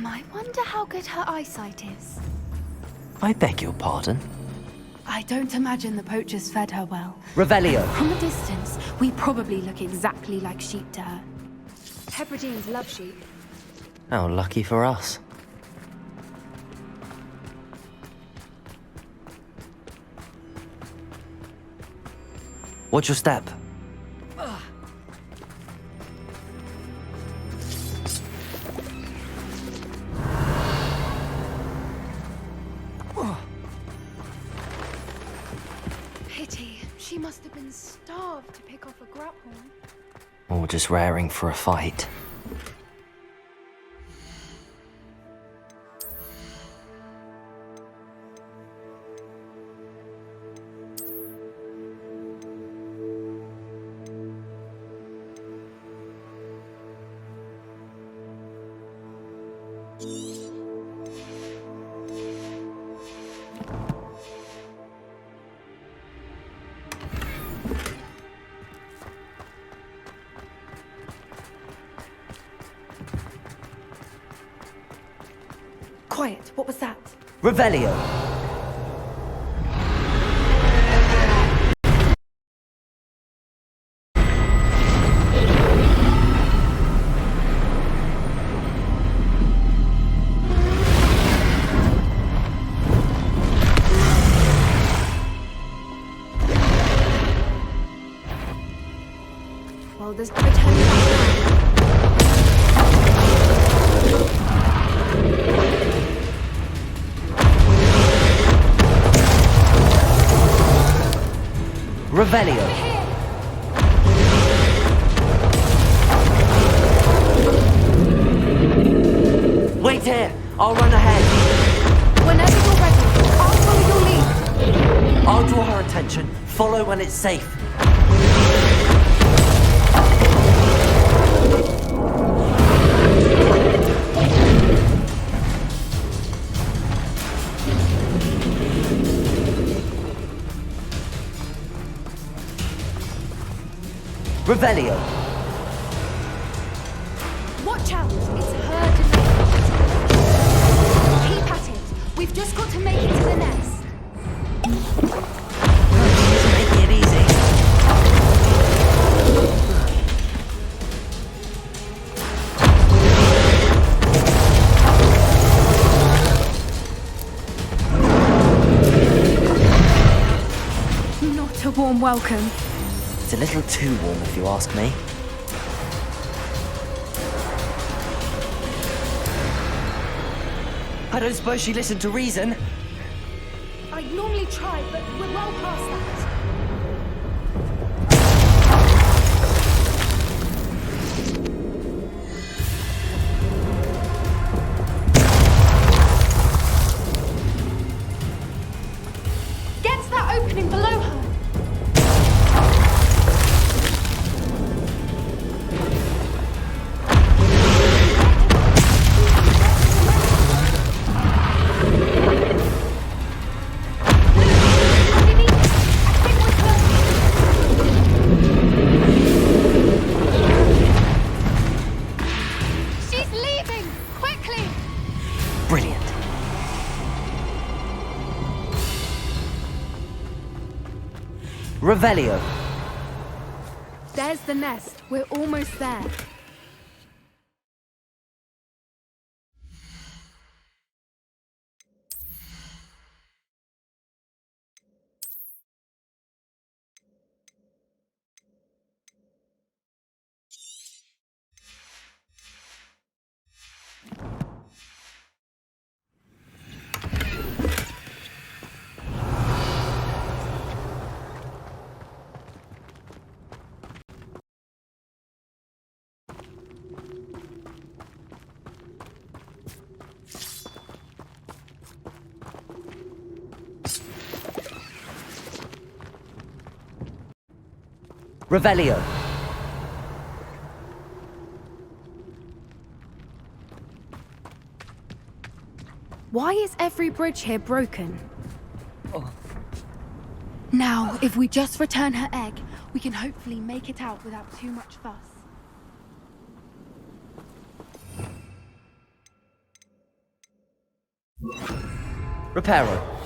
I wonder how good her eyesight is. I beg your pardon. I don't imagine the poachers fed her well. Revelio. From a distance, we probably look exactly like sheep to her. Hebrideans love sheep. How lucky for us. Watch your step. Pity. She must have been starved to pick off a grapehorn. Or just raring for a fight. Quiet. What was that? Revelio. Well, there's no turning back. Revelio. Wait here. I'll run ahead. Whenever you're ready, I'll follow your lead. I'll draw her attention. Follow when it's safe. Revelio. Watch out! It's herd in the Keep at it. We've just got to make it to the nest. She's making it easy. Not a warm welcome. It's a little too warm, if you ask me. I don't suppose she listened to reason. I'd normally try, but we're well past that. happening below her? She's leaving! Quickly! Brilliant. Revelio. There's the nest. We're almost there. Revelio. Why is every bridge here broken? Now, if we just return her egg, we can hopefully make it out without too much fuss. Reparo.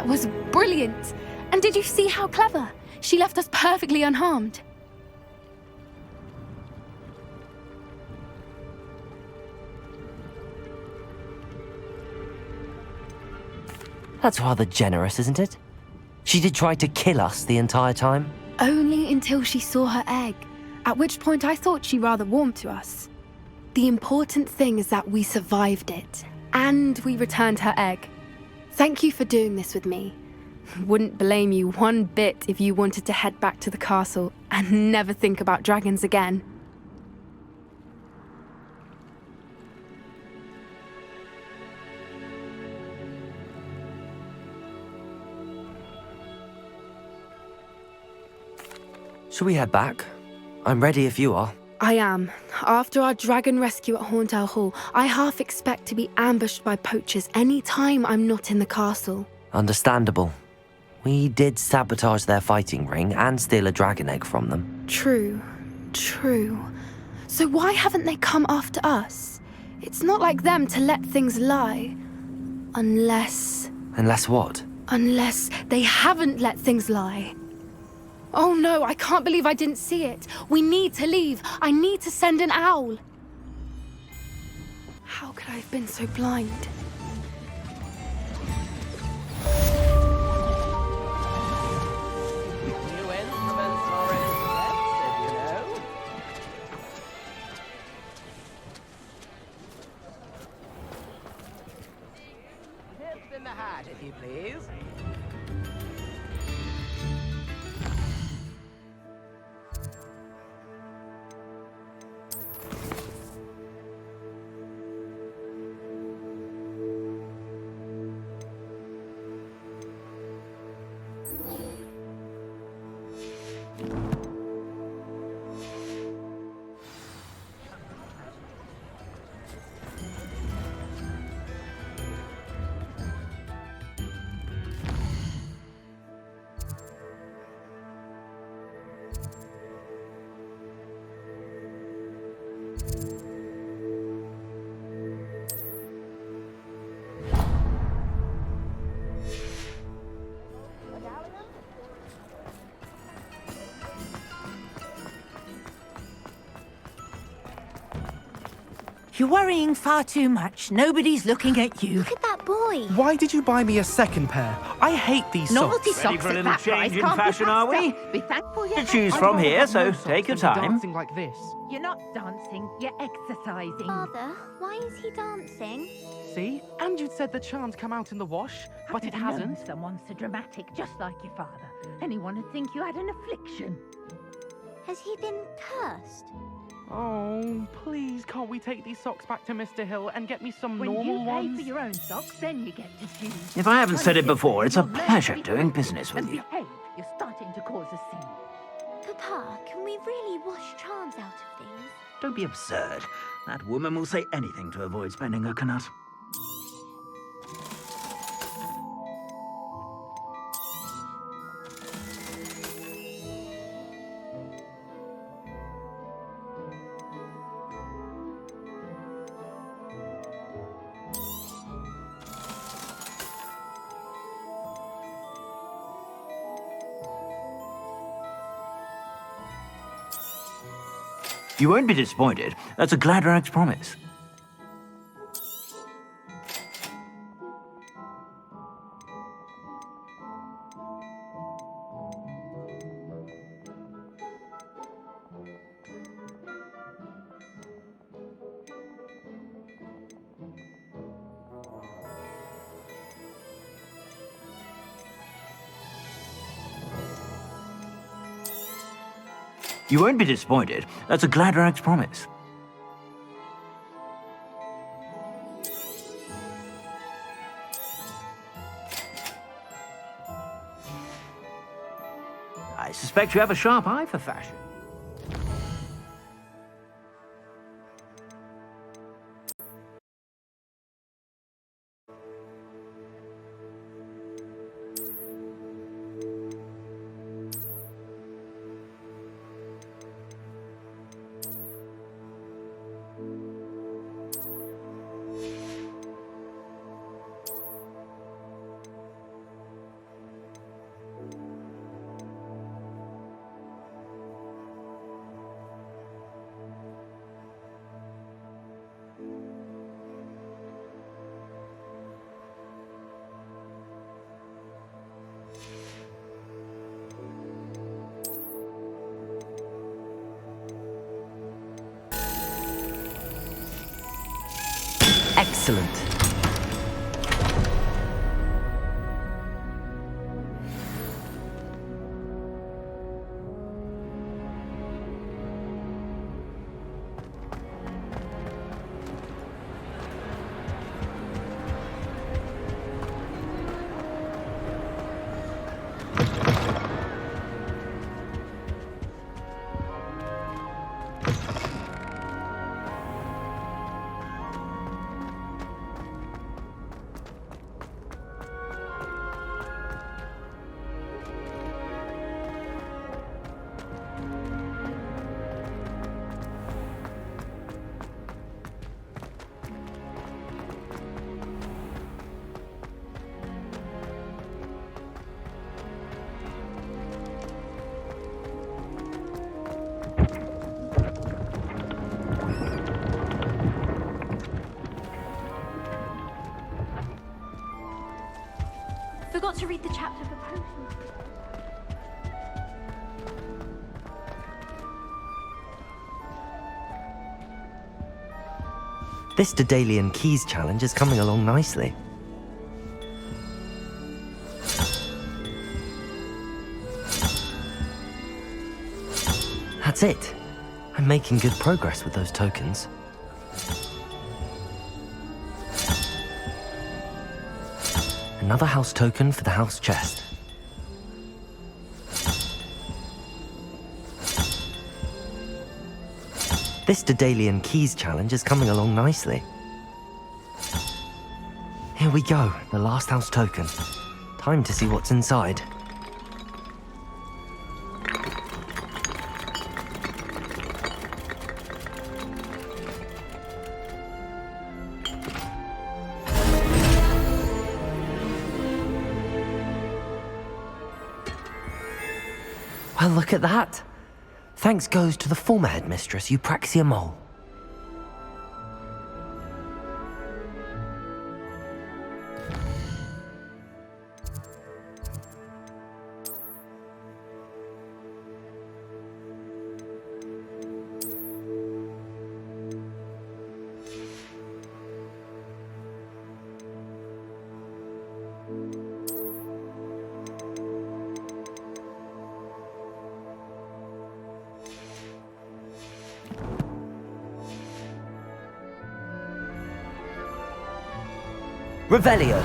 That was brilliant! And did you see how clever? She left us perfectly unharmed. That's rather generous, isn't it? She did try to kill us the entire time. Only until she saw her egg, at which point I thought she rather warmed to us. The important thing is that we survived it, and we returned her egg. Thank you for doing this with me. Wouldn't blame you one bit if you wanted to head back to the castle and never think about dragons again. Shall we head back? I'm ready if you are. I am. After our dragon rescue at Hauntel Hall, I half expect to be ambushed by poachers any time I'm not in the castle. Understandable. We did sabotage their fighting ring and steal a dragon egg from them. True. So why haven't they come after us? It's not like them to let things lie. Unless what? Unless they haven't let things lie. Oh no, I can't believe I didn't see it. We need to leave. I need to send an owl. How could I have been so blind? New instruments are expensive, you know. Tips in the hat, if you please. You're worrying far too much. Nobody's looking at you. Look at that boy. Why did you buy me a second pair? I hate these Novelty socks. socks at that price change in can't be fashion, are we? passed up. Be thankful you To have choose one. from here, so No socks take your when you're time. dancing like this. You're not dancing, you're exercising. Father, why is he dancing? See? And you'd said the charm's come out in the wash, but it hasn't. Someone so dramatic, just like your father. Anyone would think you had an affliction. Has he been cursed? Oh, please, can't we take these socks back to Mr. Hill and get me some When normal you ones? pay for your own socks, then you get to choose. If I haven't said it before, it's a You'll learn pleasure to be doing good business with and you. behave. You're starting to cause a scene. Papa, can we really wash charms out of things? Don't be absurd. That woman will say anything to avoid spending a knut. You won't be disappointed. That's a Gladrax promise. You won't be disappointed. That's a Gladrax promise. I suspect you have a sharp eye for fashion. Excellent. got to read the chapter for potions. This Daedalian Keys challenge is coming along nicely. That's it. I'm making good progress with those tokens. Another house token for the house chest. This Daedalian Keys challenge is coming along nicely. Here we go, the last house token. Time to see what's inside. Well, look at that. Thanks goes to the former headmistress, Eupraxia Mole. Revelio.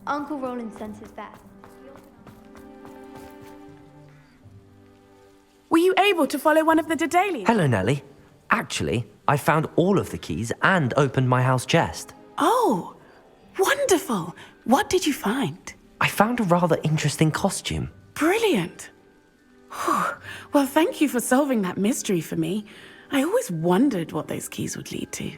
Uncle Roland sends his best. Were you able to follow one of the Daedalians? Hello, Nellie. Actually, I found all of the keys and opened my house chest. Oh, wonderful. What did you find? I found a rather interesting costume. Brilliant. Well, thank you for solving that mystery for me. I always wondered what those keys would lead to.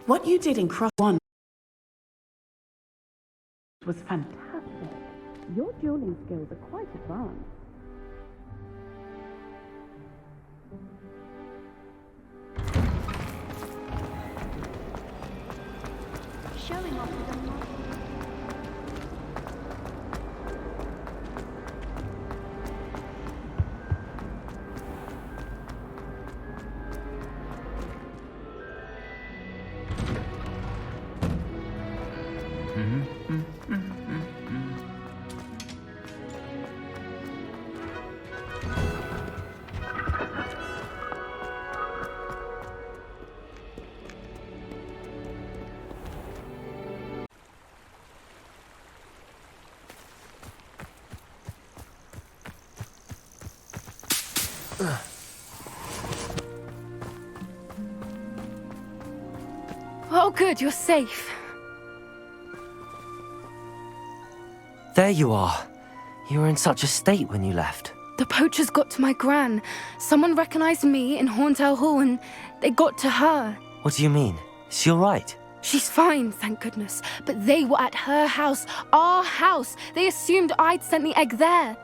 What you did in Cross 1 was fantastic. Your dueling skills are quite advanced. Showing off with them. Oh, good, you're safe. There you are. You were in such a state when you left. The poachers got to my gran. Someone recognized me in Horntail Hall and they got to her. What do you mean? Is she all right? She's fine, thank goodness. But they were at her house, our house. They assumed I'd sent the egg there.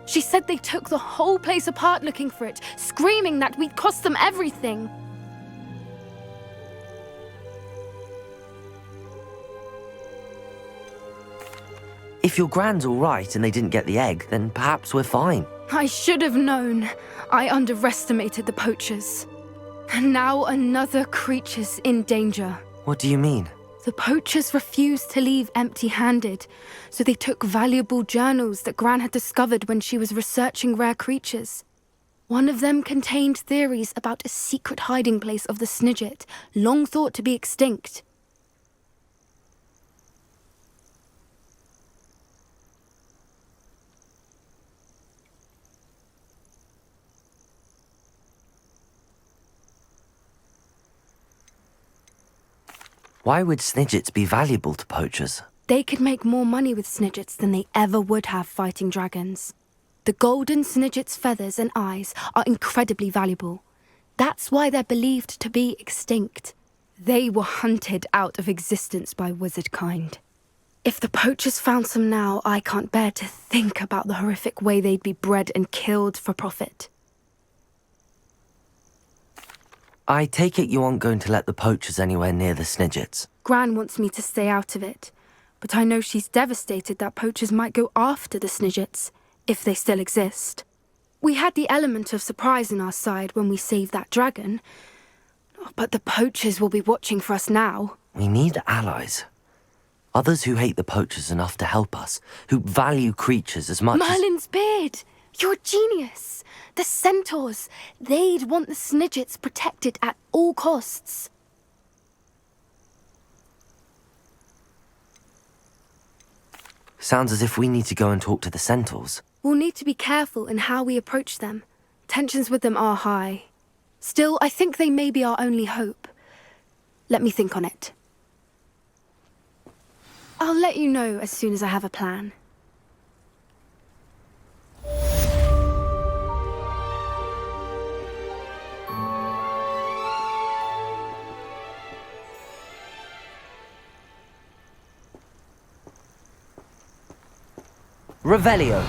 She said they took the whole place apart looking for it, screaming that we'd cost them everything. If your gran's all right and they didn't get the egg, then perhaps we're fine. I should have known. I underestimated the poachers. And now another creature's in danger. What do you mean? The poachers refused to leave empty-handed, so they took valuable journals that Gran had discovered when she was researching rare creatures. One of them contained theories about a secret hiding place of the Snidget, long thought to be extinct. Why would Snidgets be valuable to poachers? They could make more money with Snidgets than they ever would have fighting dragons. The golden Snidget's feathers and eyes are incredibly valuable. That's why they're believed to be extinct. They were hunted out of existence by wizard kind. If the poachers found some now, I can't bear to think about the horrific way they'd be bred and killed for profit. I take it you aren't going to let the poachers anywhere near the Snidgets. Gran wants me to stay out of it, but I know she's devastated that poachers might go after the Snidgets, if they still exist. We had the element of surprise on our side when we saved that dragon, but the poachers will be watching for us now. We need allies. Others who hate the poachers enough to help us, who value creatures as much Merlin's beard! You're a genius! The centaurs! They'd want the Snidgets protected at all costs. Sounds as if we need to go and talk to the centaurs. We'll need to be careful in how we approach them. Tensions with them are high. Still, I think they may be our only hope. Let me think on it. I'll let you know as soon as I have a plan. Revelio.